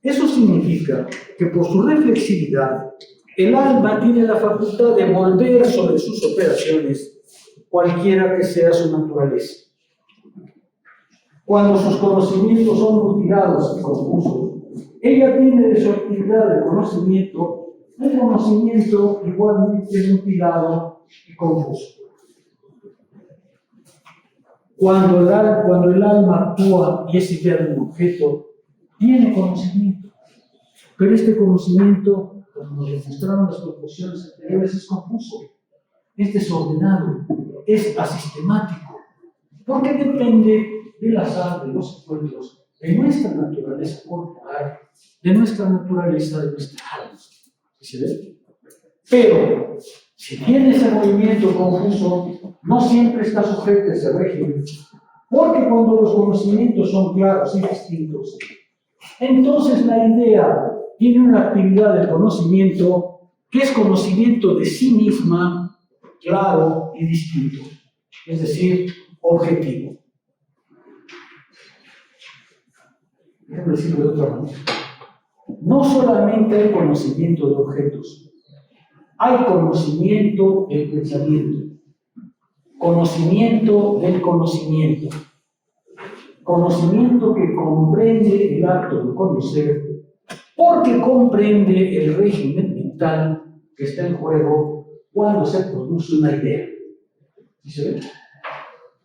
Eso significa que por su reflexividad, el alma tiene la facultad de volver sobre sus operaciones, cualquiera que sea su naturaleza. Cuando sus conocimientos son mutilados y confusos, ella tiene de su actividad de conocimiento un conocimiento igualmente mutilado y confuso. Cuando el alma actúa y es idea de un objeto, tiene conocimiento. Pero este conocimiento, como nos demostraron las proposiciones anteriores, es confuso, es desordenado, es asistemático, porque depende del azar de los encuentros, de nuestra naturaleza corporal, de nuestra naturaleza, de nuestra alma. ¿Sí se ve? Pero, si tiene ese movimiento confuso, no siempre está sujeto a ese régimen, porque cuando los conocimientos son claros y distintos, entonces la idea tiene una actividad de conocimiento que es conocimiento de sí misma, claro y distinto, es decir, objetivo. Déjame decirlo de otra manera. No solamente hay conocimiento de objetos, hay conocimiento del pensamiento, conocimiento del conocimiento, conocimiento que comprende el acto de conocer, porque comprende el régimen mental que está en juego cuando se produce una idea. ¿Sí se ve?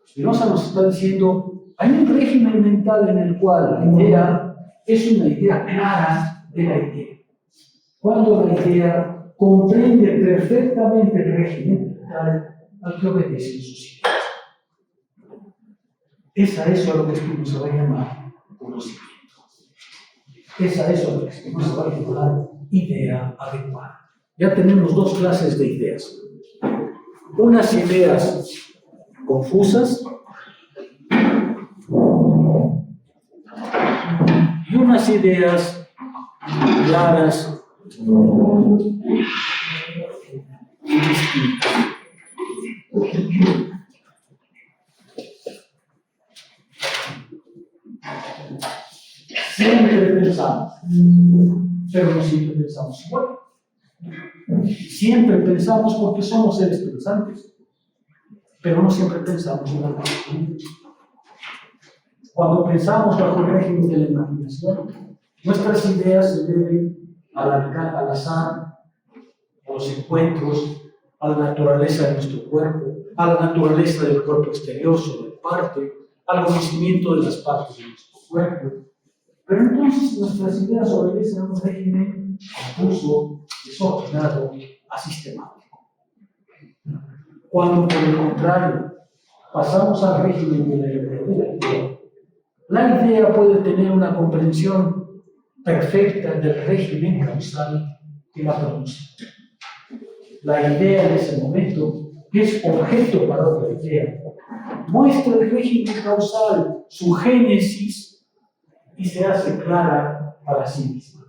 Spinoza nos está diciendo, hay un régimen mental en el cual la idea es una idea clara de la idea. Cuando la idea comprende perfectamente el régimen mental al que obedecen sus ideas. Es a eso a lo que Spinoza va a llamar conocimiento. Es a eso a lo que Spinoza va a llamar idea adecuada. Ya tenemos dos clases de ideas. Unas ideas confusas y unas ideas claras y distintas. Siempre pensamos, pero no siempre pensamos igual. Siempre pensamos porque somos seres pensantes, pero no siempre pensamos igual. Cuando pensamos bajo el régimen de la imaginación, nuestras ideas se deben al azar, a los encuentros, a la naturaleza de nuestro cuerpo, a la naturaleza del cuerpo exterior sobre parte, al conocimiento de las partes de nuestro cuerpo. Pero entonces nuestras ideas obedecen a un régimen confuso, desordenado, asistemático. Cuando, por el contrario, pasamos al régimen de la idea, la idea puede tener una comprensión perfecta del régimen causal que la produce. La idea en ese momento, que es objeto para otra idea, muestra el régimen causal, su génesis, y se hace clara para sí misma.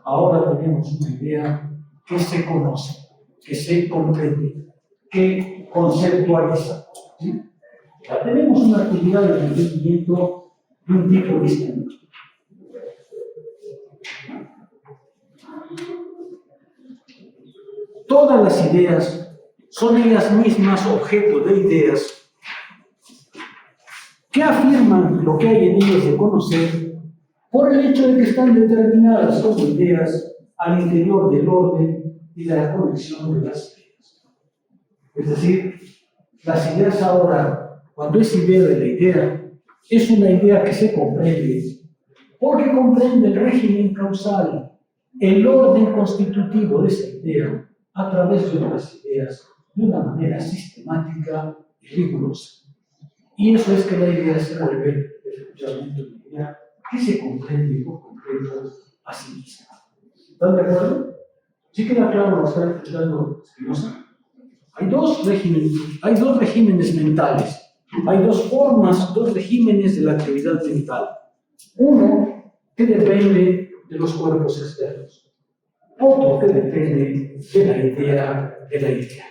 Ahora tenemos una idea que se conoce, que se comprende, que conceptualiza. ¿Sí? Ya tenemos una actividad de entendimiento de un tipo distinto. Todas las ideas son ellas mismas objeto de ideas que afirman lo que hay en ellas de conocer por el hecho de que están determinadas como ideas al interior del orden y de la conexión de las ideas. Es decir, las ideas ahora, cuando es idea de la idea, es una idea que se comprende, porque comprende el régimen causal, el orden constitutivo de esa idea, a través de otras ideas, de una manera sistemática y rigurosa. Y eso es que la idea se vuelve efectivamente una idea que se comprende por completo a sí misma. ¿Están de acuerdo? ¿Sí queda claro lo que está explicando Spinoza? Hay dos regímenes mentales, hay dos formas, dos regímenes de la actividad mental. Uno que depende de los cuerpos externos, otro que depende de la idea de la idea.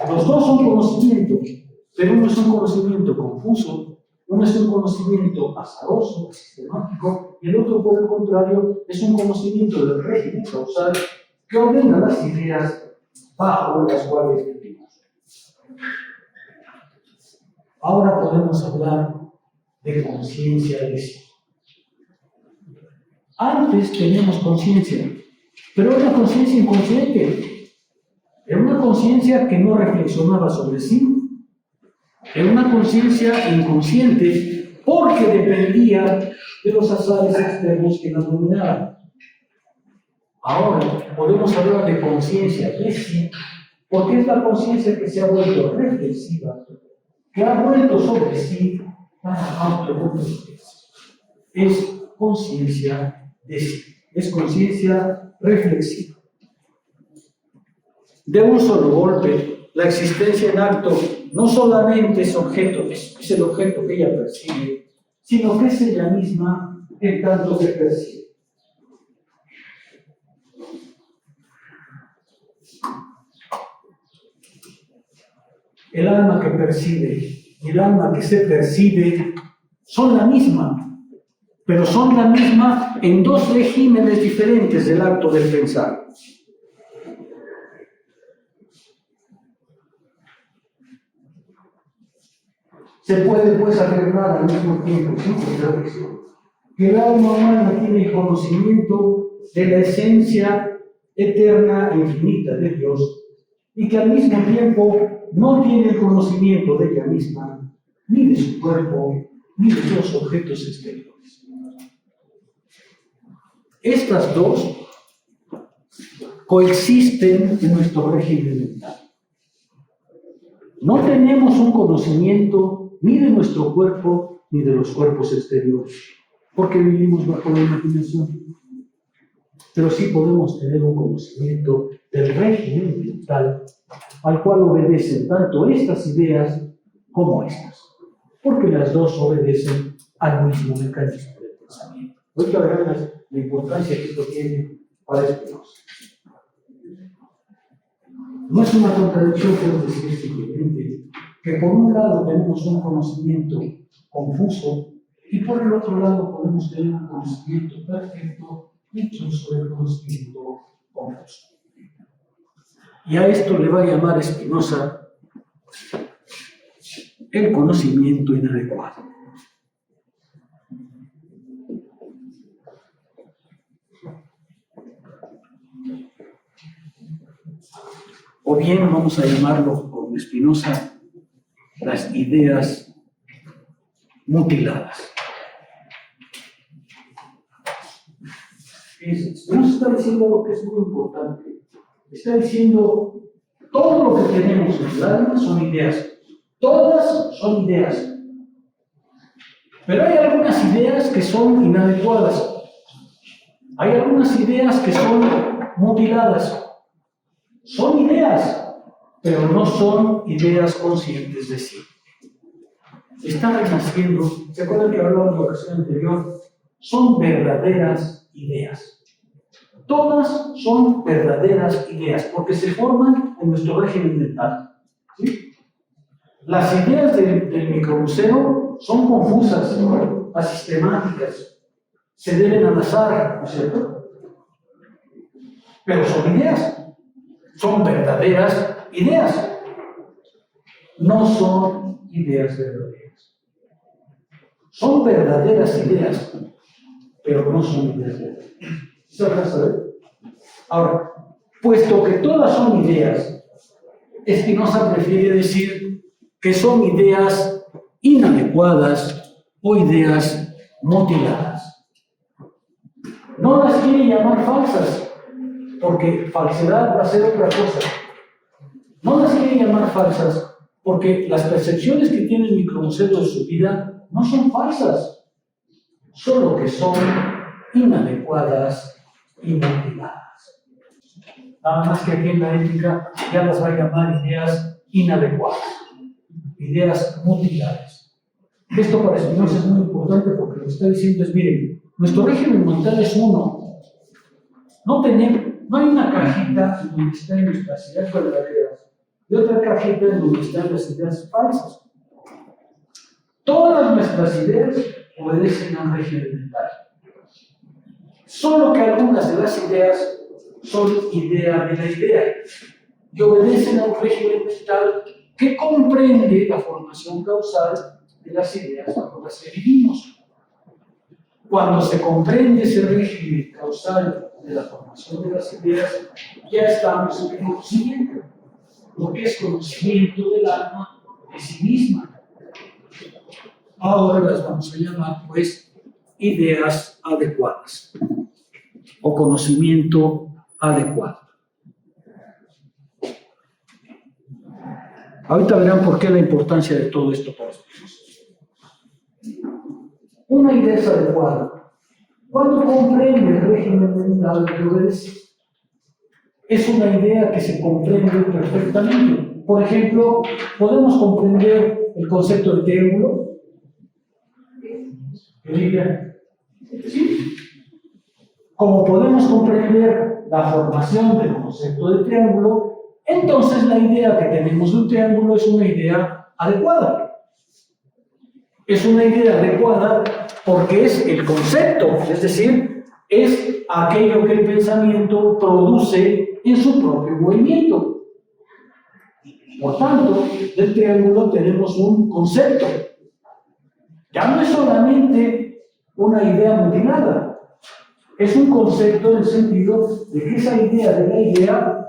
Los dos son conocimiento, pero uno es un conocimiento confuso, uno es un conocimiento azaroso, sistemático, y el otro, por el contrario, es un conocimiento del régimen causal que ordena las ideas bajo las cuales vivimos. Ahora podemos hablar de conciencia de sí. Antes teníamos conciencia, pero era una conciencia inconsciente. Era una conciencia que no reflexionaba sobre sí. Era una conciencia inconsciente porque dependía de los azares externos que la dominaban. Ahora podemos hablar de conciencia de sí, porque es la conciencia que se ha vuelto reflexiva, que ha vuelto sobre sí para autoconocerse. Es conciencia de sí, es conciencia reflexiva. De un solo golpe, la existencia en acto no solamente es el objeto que ella percibe, sino que es ella misma en tanto que percibe. El alma que percibe y el alma que se percibe son la misma, pero son la misma en dos regímenes diferentes del acto del pensar. Se puede pues afirmar al mismo tiempo, sin contradicción, que el alma humana tiene el conocimiento de la esencia eterna e infinita de Dios, y que al mismo tiempo no tiene el conocimiento de ella misma, ni de su cuerpo, ni de los objetos exteriores. Estas dos coexisten en nuestro régimen mental. No tenemos un conocimiento ni de nuestro cuerpo, ni de los cuerpos exteriores, porque vivimos bajo la imaginación. Pero sí podemos tener un conocimiento del régimen mental al cual obedecen tanto estas ideas como estas, porque las dos obedecen al mismo mecanismo de pensamiento. Ahorita verán la importancia que esto tiene para Spinoza. No es una contradicción, quiero decir simplemente que por un lado tenemos un conocimiento confuso y por el otro lado podemos tener un conocimiento perfecto, incluso el conocimiento confuso. Y a esto le va a llamar Spinoza el conocimiento inadecuado. O bien vamos a llamarlo con Spinoza las ideas mutiladas. Spinoza está diciendo algo que es muy importante. Está diciendo, todo lo que tenemos en el alma son ideas. Todas son ideas. Pero hay algunas ideas que son inadecuadas. Hay algunas ideas que son mutiladas. Son ideas, pero no son ideas conscientes de sí. Están renaciendo, ¿se acuerdan que hablamos en la ocasión anterior? Son verdaderas ideas. Todas son verdaderas ideas, porque se forman en nuestro régimen mental. ¿Sí? Las ideas del microbuceo son confusas, asistemáticas, se deben al azar, ¿no es cierto? Pero son ideas, son verdaderas ideas. No son ideas verdaderas. Son verdaderas ideas, pero no son ideas verdaderas. ¿Se van a saber? Ahora, puesto que todas son ideas, Spinoza prefiere decir que son ideas inadecuadas o ideas mutiladas. No las quiere llamar falsas, porque falsedad va a ser otra cosa. No las quiere llamar falsas, porque las percepciones que tiene el microbuceo de su vida no son falsas, solo que son inadecuadas y mutiladas. Nada más que aquí en la ética ya las va a llamar ideas inadecuadas, ideas mutiladas. Esto para Spinoza es muy importante porque lo que está diciendo es, miren, nuestro régimen mental es uno. No hay una cajita donde están nuestras ideas verdaderas y otra cajita en donde están las ideas falsas. Todas nuestras ideas obedecen a un régimen mental. Solo que algunas de las ideas son idea de la idea y obedecen a un régimen mental que comprende la formación causal de las ideas bajo las que vivimos. Cuando se comprende ese régimen causal de la formación de las ideas, ya estamos en el conocimiento, lo que es conocimiento del alma de sí misma. Ahora las vamos a llamar, pues, ideas adecuadas o conocimiento adecuado. Ahorita verán por qué la importancia de todo esto para nosotros. Una idea es adecuada cuando comprende el régimen mental que obedece. Es una idea que se comprende perfectamente. Por ejemplo, podemos comprender el concepto de triángulo. ¿Sí? Como podemos comprender la formación del concepto de triángulo, entonces la idea que tenemos de un triángulo es una idea adecuada. Es una idea adecuada porque es el concepto, es decir, es aquello que el pensamiento produce en su propio movimiento. Por tanto, del triángulo tenemos un concepto. Ya no es solamente una idea mutilada, es un concepto en el sentido de que esa idea de la idea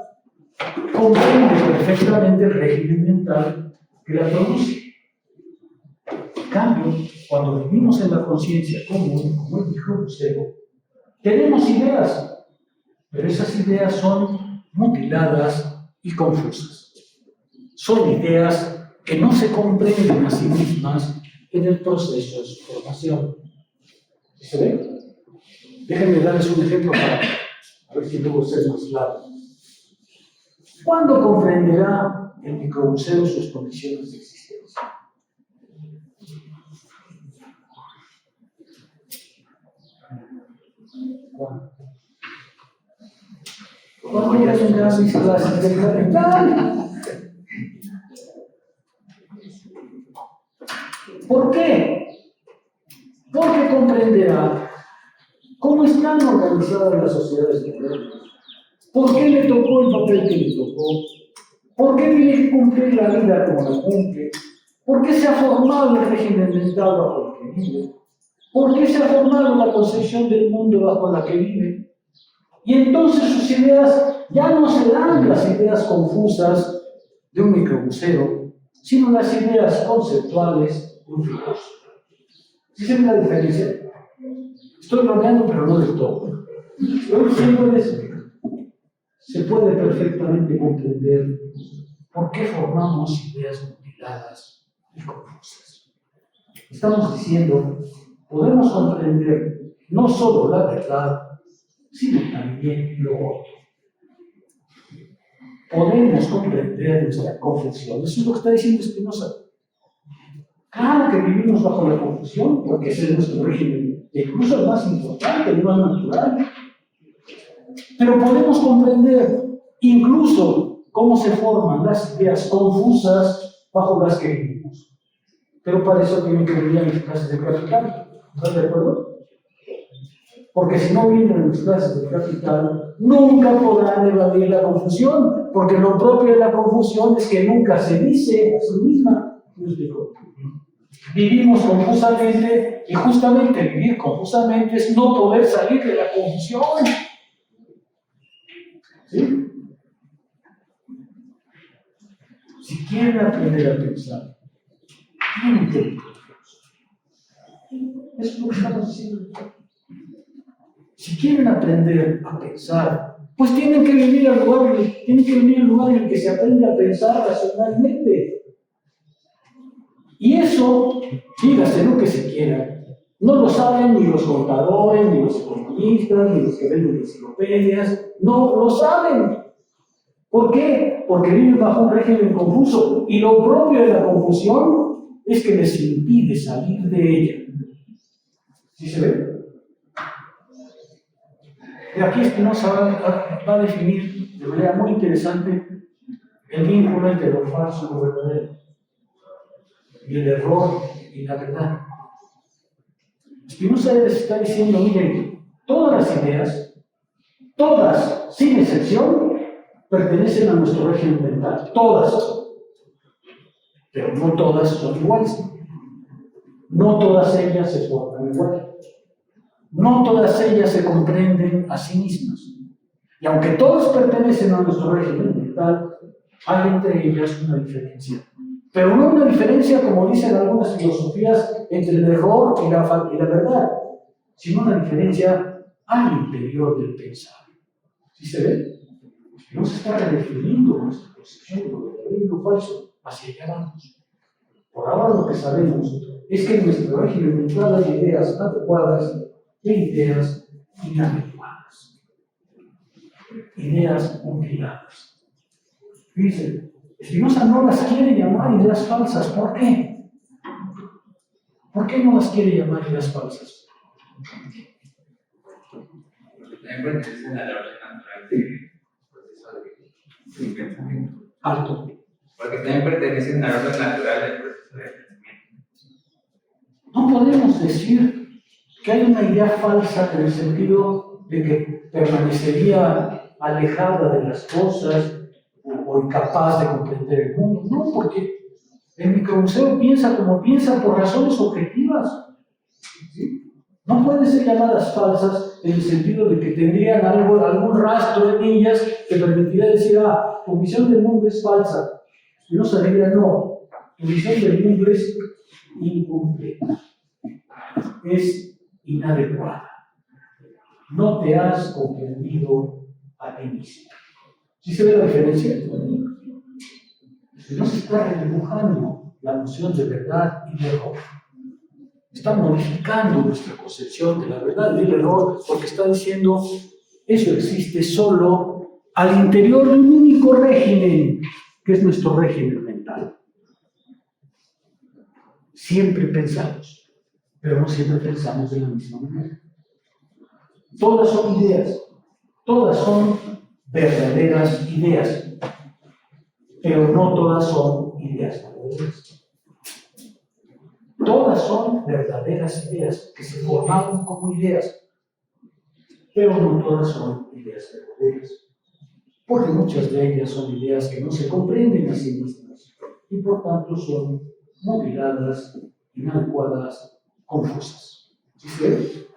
comprende perfectamente el régimen mental que la produce. En cambio, cuando vivimos en la conciencia común, como dijo Lucero, tenemos ideas, pero esas ideas son mutiladas y confusas. Son ideas que no se comprenden a sí mismas en el proceso de su formación. ¿Se ve? Déjenme darles un ejemplo para ver si luego ser más claro. ¿Cuándo comprenderá el microbuceo sus condiciones de existencia? ¿Cuándo ya tendrá mis clases de capital? ¿Por qué? Porque comprenderá cómo están organizadas las sociedades modernas. ¿Por qué le tocó el papel que le tocó? ¿Por qué tiene que cumplir la vida como la cumple? ¿Por qué se ha formado el régimen mental bajo el que vive? ¿Por qué se ha formado la concepción del mundo bajo la que vive? Y entonces sus ideas ya no serán las ideas confusas de un microbuceo, sino las ideas conceptuales de un filósofo. ¿Sí se ve la diferencia? Estoy bromeando, pero no del todo. Estoy diciéndoles, se puede perfectamente comprender por qué formamos ideas mutiladas y confusas. Estamos diciendo, podemos comprender no solo la verdad, sino también lo otro. Podemos comprender nuestra confusión. Eso es lo que está diciendo Spinoza. Claro que vivimos bajo la confusión, porque ese es nuestro régimen, incluso el más importante, el más natural. Pero podemos comprender incluso cómo se forman las ideas confusas bajo las que vivimos. Pero para eso tienen que venir a mis clases de capital. ¿Estás de acuerdo? Porque si no vienen a mis clases de capital, nunca podrán evadir la confusión, porque lo propio de la confusión es que nunca se dice a sí misma. ¿Me explico? Vivimos confusamente, y justamente vivir confusamente es no poder salir de la confusión. ¿Sí? Si quieren aprender a pensar, tienen que vivir. Eso es lo que estamos diciendo. Si quieren aprender a pensar, pues tienen que venir al lugar en el que se aprende a pensar racionalmente. Y eso, dígase lo que se quiera, no lo saben ni los contadores, ni los economistas, ni los que venden enciclopedias, no lo saben. ¿Por qué? Porque viven bajo un régimen confuso, y lo propio de la confusión es que les impide salir de ella. ¿Sí se ve? Y aquí Spinoza va a definir de manera muy interesante el vínculo entre lo falso y lo verdadero, y el error y la verdad. Spinoza está diciendo, miren, todas las ideas, todas, sin excepción, pertenecen a nuestro régimen mental, todas, pero no todas son iguales. No todas ellas se portan igual. No todas ellas se comprenden a sí mismas. Y aunque todas pertenecen a nuestro régimen mental, hay entre ellas una diferencia. Pero no una diferencia, como dicen algunas filosofías, entre el error y la verdad, sino una diferencia al interior del pensar. ¿Sí se ve? No se está redefiniendo nuestra concepción de lo verdadero y lo falso. Hacia allá vamos. Por ahora lo que sabemos es que en nuestro régimen mental hay ideas adecuadas e ideas inadecuadas. Ideas mutiladas. Fíjense, Spinoza no las quiere llamar ideas falsas. ¿Por qué? ¿Por qué no las quiere llamar ideas falsas? Porque también pertenecen a la orden natural del proceso de pensamiento. Alto. Porque también pertenecen a la orden natural del proceso de pensamiento. No podemos decir que hay una idea falsa en el sentido de que permanecería alejada de las cosas o incapaz de comprender el mundo. No, porque el micromuseo piensa como piensa por razones objetivas. ¿Sí? No pueden ser llamadas falsas en el sentido de que tendrían algún rastro en ellas que permitiría decir, tu visión del mundo es falsa. Y no se diría, no, tu visión del mundo es incompleta, es inadecuada. No te has comprendido a ti mismo. ¿Sí se ve la diferencia? No se está redibujando la noción de verdad y de error. Está modificando nuestra concepción de la verdad y del error porque está diciendo eso existe solo al interior de un único régimen, que es nuestro régimen mental. Siempre pensamos, pero no siempre pensamos de la misma manera. Todas son ideas, todas son verdaderas ideas, pero no todas son ideas verdaderas. Todas son verdaderas ideas que se formaron como ideas, pero no todas son ideas verdaderas, porque muchas de ellas son ideas que no se comprenden a sí mismas y por tanto son mutiladas, inadecuadas, confusas. ¿Sí se ve?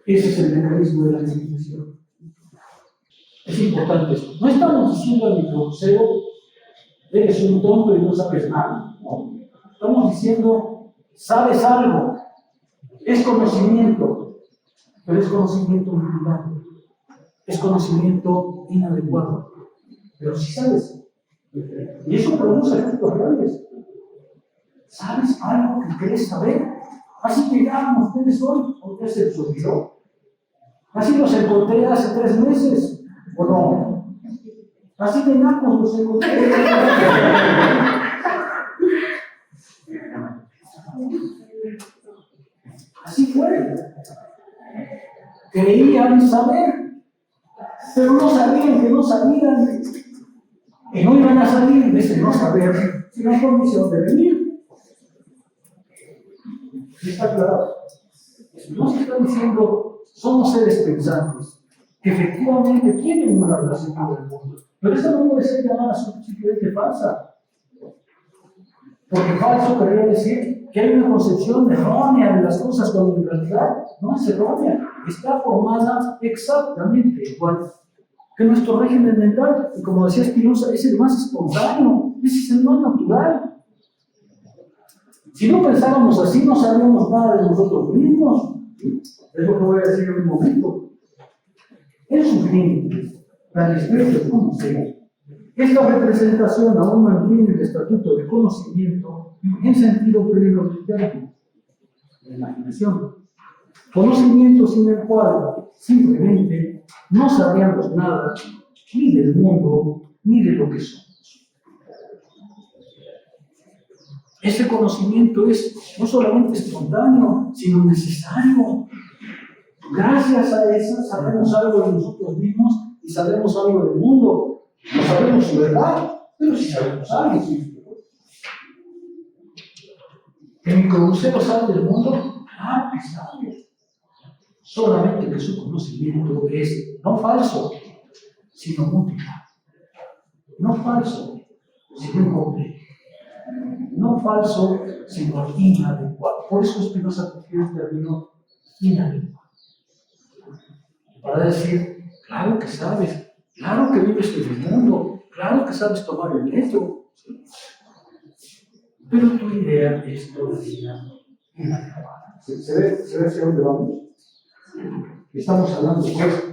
Ese es el mecanismo de la definición. Es importante esto. No estamos diciendo al micromuseo, eres un tonto y no sabes nada. No. Estamos diciendo, sabes algo. Es conocimiento, pero es conocimiento mutilado. Es conocimiento inadecuado. Pero sí sabes. Y eso produce efectos reales. ¿Sabes algo que querés saber? Así llegaron ustedes hoy, ¿o qué se les olvidó? Así los encontré hace 3 meses, ¿o no? Así de nacos los encontré. Así fue. Creían saber, pero no sabían que no sabían. Y no iban a salir de ese no saber, sino condición de venir. ¿Y está claro? No se está diciendo, somos seres pensantes, que efectivamente tienen una relación con el mundo, pero esa no puede ser llamada simplemente falsa. Porque falso querría decir que hay una concepción errónea de las cosas, cuando en realidad no es errónea, está formada exactamente igual que nuestro régimen mental, y como decía Spinoza, es el más espontáneo, ese es el más natural. Si no pensáramos así, no sabríamos nada de nosotros mismos. Es lo que voy a decir en un momento. El sujeto, tan experto como sea, esta representación aún mantiene el estatuto de conocimiento en sentido prioritario de la imaginación. Conocimiento sin el cual simplemente no sabríamos nada ni del mundo ni de lo que somos. Ese conocimiento es no solamente espontáneo, sino necesario. Gracias a eso sabemos algo de nosotros mismos y sabemos algo del mundo. No sabemos su verdad, Pero si sabemos algo, sí. ¿El microbusero sabe del mundo? Claro que sabe. Solamente que su conocimiento es no falso, sino múltiple. No falso, sino incompleto. No falso, sino inadecuado. Por eso Spinoza prefiere el término inadecuado. Para decir, claro que sabes, claro que vives en el mundo, claro que sabes tomar el metro, ¿sí? Pero tu idea es todavía inadecuada. ¿Se ve hacia dónde vamos? Estamos hablando, pues,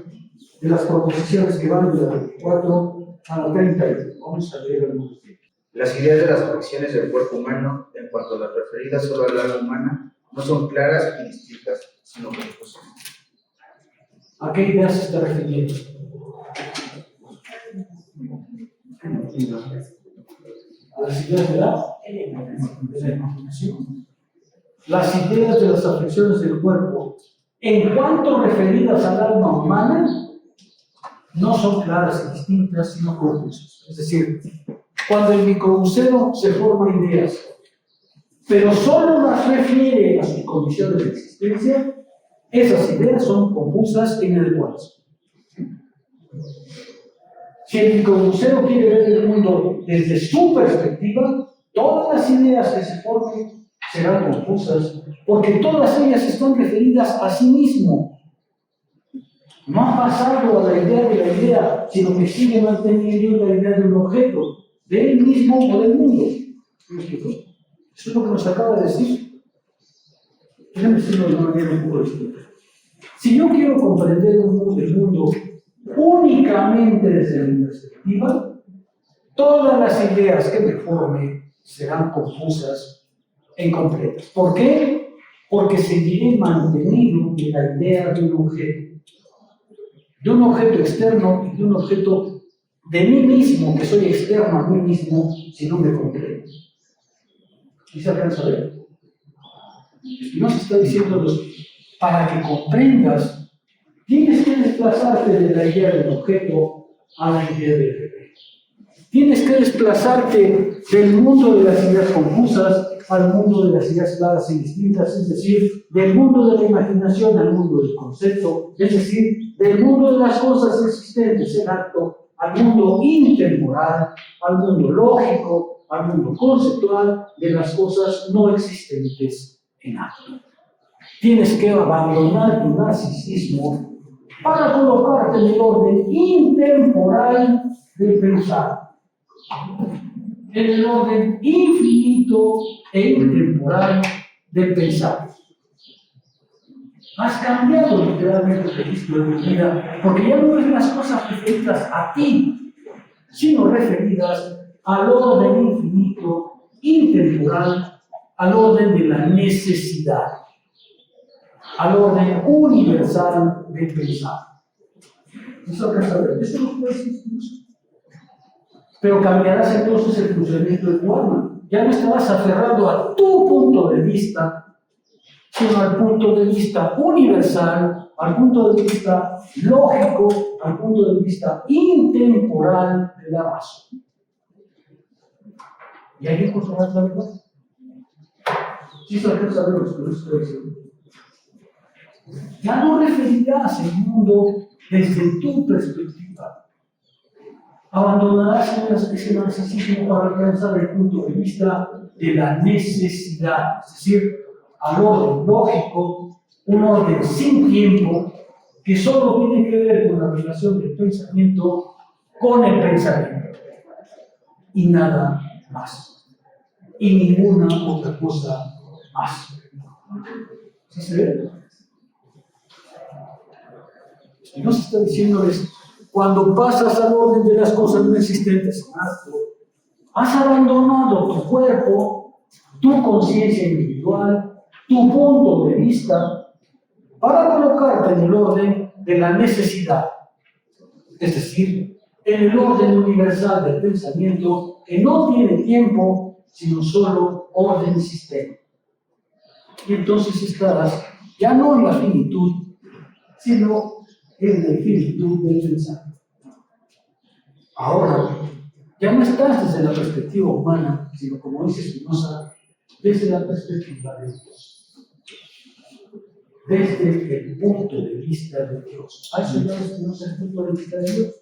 de las proposiciones que van de la 24 a la 31. Vamos a leer algunos. Las ideas de las afecciones del cuerpo humano, en cuanto a las referidas solo al alma humana, no son claras y distintas, sino confusas. ¿A qué ideas se está refiriendo? A las ideas de la imaginación. Las ideas de las afecciones del cuerpo, en cuanto referidas al alma humana, no son claras y distintas, sino confusas. Es decir, cuando el microbusero se forma ideas, pero solo las refiere a sus condiciones de existencia, esas ideas son confusas e inadecuadas. Si el microbusero quiere ver el mundo desde su perspectiva, todas las ideas que se formen serán confusas, porque todas ellas están referidas a sí mismo. No ha pasado a la idea de la idea, sino que sigue manteniendo la idea de un objeto, de él mismo o del mundo. Eso es lo que nos acaba de decir. Déjame decirlo de una manera un poco distinta. Si yo quiero comprender el mundo únicamente desde mi perspectiva, todas las ideas que me forme serán confusas e incompletas. ¿Por qué? Porque seguiré manteniendo la idea de un objeto externo y de un objeto de mí mismo, que soy externo a mí mismo, si no me comprendo. ¿Y se alcanza a ver? No se está diciéndonos, para que comprendas, tienes que desplazarte de la idea del objeto a la idea del objeto. Tienes que desplazarte del mundo de las ideas confusas al mundo de las ideas claras y distintas, es decir, del mundo de la imaginación al mundo del concepto, es decir, del mundo de las cosas existentes en acto al mundo intemporal, al mundo lógico, al mundo conceptual de las cosas no existentes en acto. Tienes que abandonar tu narcisismo para colocarte en el orden intemporal del pensar, en el orden infinito e intemporal del pensar. Has cambiado literalmente el registro de tu vida, porque ya no ves las cosas referidas a ti, sino referidas al orden infinito, intemporal, al orden de la necesidad, al orden universal del pensar. Eso que saber, eso no puede ser. Pero cambiarás entonces el funcionamiento de tu alma. Ya no estarás aferrado a tu punto de vista, sino al punto de vista universal, al punto de vista lógico, al punto de vista intemporal de la razón. ¿Y ahí encontrarás la verdad? Sí, sabes saber lo que estoy diciendo. Ya no referirás el mundo desde tu perspectiva. Abandonarás ese narcisismo para alcanzar el punto de vista de la necesidad, es decir, al orden lógico, un orden sin tiempo, que solo tiene que ver con la relación del pensamiento con el pensamiento, y nada más, y ninguna otra cosa más. ¿Sí se ve? Y no se está diciéndoles, cuando pasas al orden de las cosas no existentes en acto, has abandonado tu cuerpo, tu conciencia individual, tu punto de vista, para colocarte en el orden de la necesidad, es decir, en el orden universal del pensamiento que no tiene tiempo, sino solo orden y sistema. Y entonces estarás ya no en la finitud, sino en la infinitud del pensamiento. Ahora, Ya no estás desde la perspectiva humana, sino como dice Spinoza, desde la perspectiva de Dios. Desde el punto de vista de Dios. ¿Ha estudiado Spinoza el punto de vista de Dios?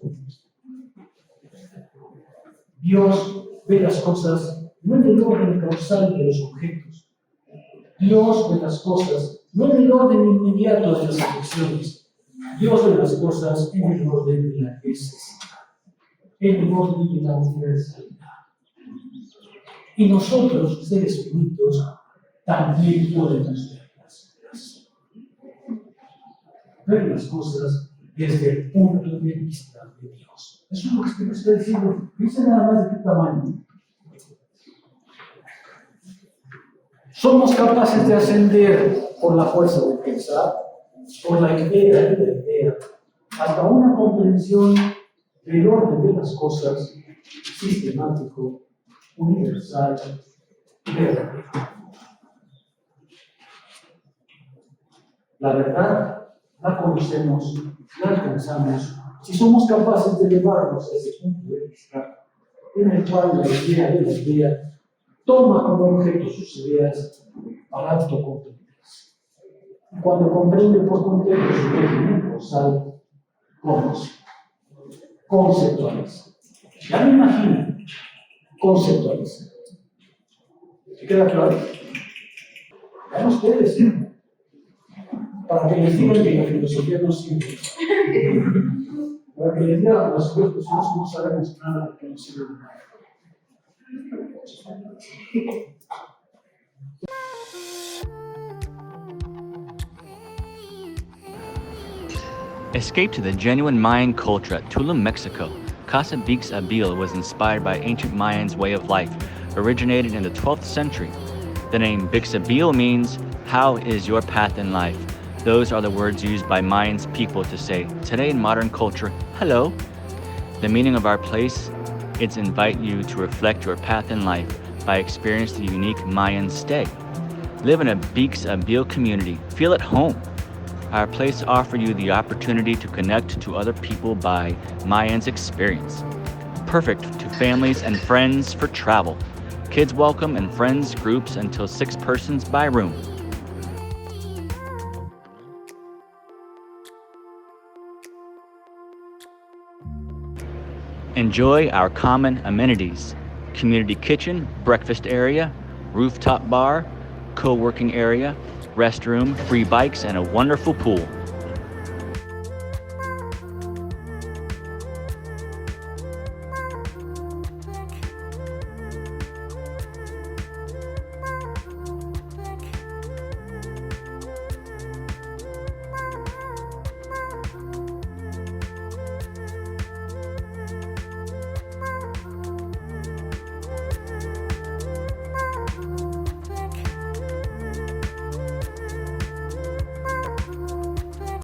Dios ve las cosas no en el orden causal de los objetos. Dios ve las cosas no en el orden inmediato de las afecciones. Dios ve las cosas en el orden de la necesidad, en el orden de la universalidad. Y nosotros, seres finitos, también podemos verlas. Ver las cosas desde el punto de vista de Dios. Eso es lo que me está diciendo. Dice nada más de qué tamaño. Somos capaces de ascender por la fuerza de pensar, por la idea de la idea, hasta una comprensión del orden de las cosas sistemático, universal y verdadero. La verdad la conocemos, la alcanzamos, si somos capaces de elevarnos a ese punto de vista en el cual la idea de la idea toma como objeto sus ideas para autocomprenderse. Cuando comprende por completo su régimen causal, conoce, conceptualiza. Ya me imagino, conceptualiza. ¿Se queda claro? Vean ustedes, para que les digan que la filosofía no sirve. Para que les digan a los cuerpos, no sabemos nada, que no sirve de nada. Escape to the genuine Mayan culture at Tulum, Mexico. Casa Bix Abil was inspired by ancient Mayans' way of life, originated in the 12th century. The name Bix Abil means, "How is your path in life?" Those are the words used by Mayans people to say, today in modern culture, hello. The meaning of our place is invite you to reflect your path in life by experiencing the unique Mayan stay. Live in a Bix Abil community. Feel at home. Our place offers you the opportunity to connect to other people by Mayans experience. Perfect to families and friends for travel. Kids welcome and friends groups until 6 persons by room. Enjoy our common amenities: community kitchen, breakfast area, rooftop bar, co-working area, restroom, free bikes, and a wonderful pool.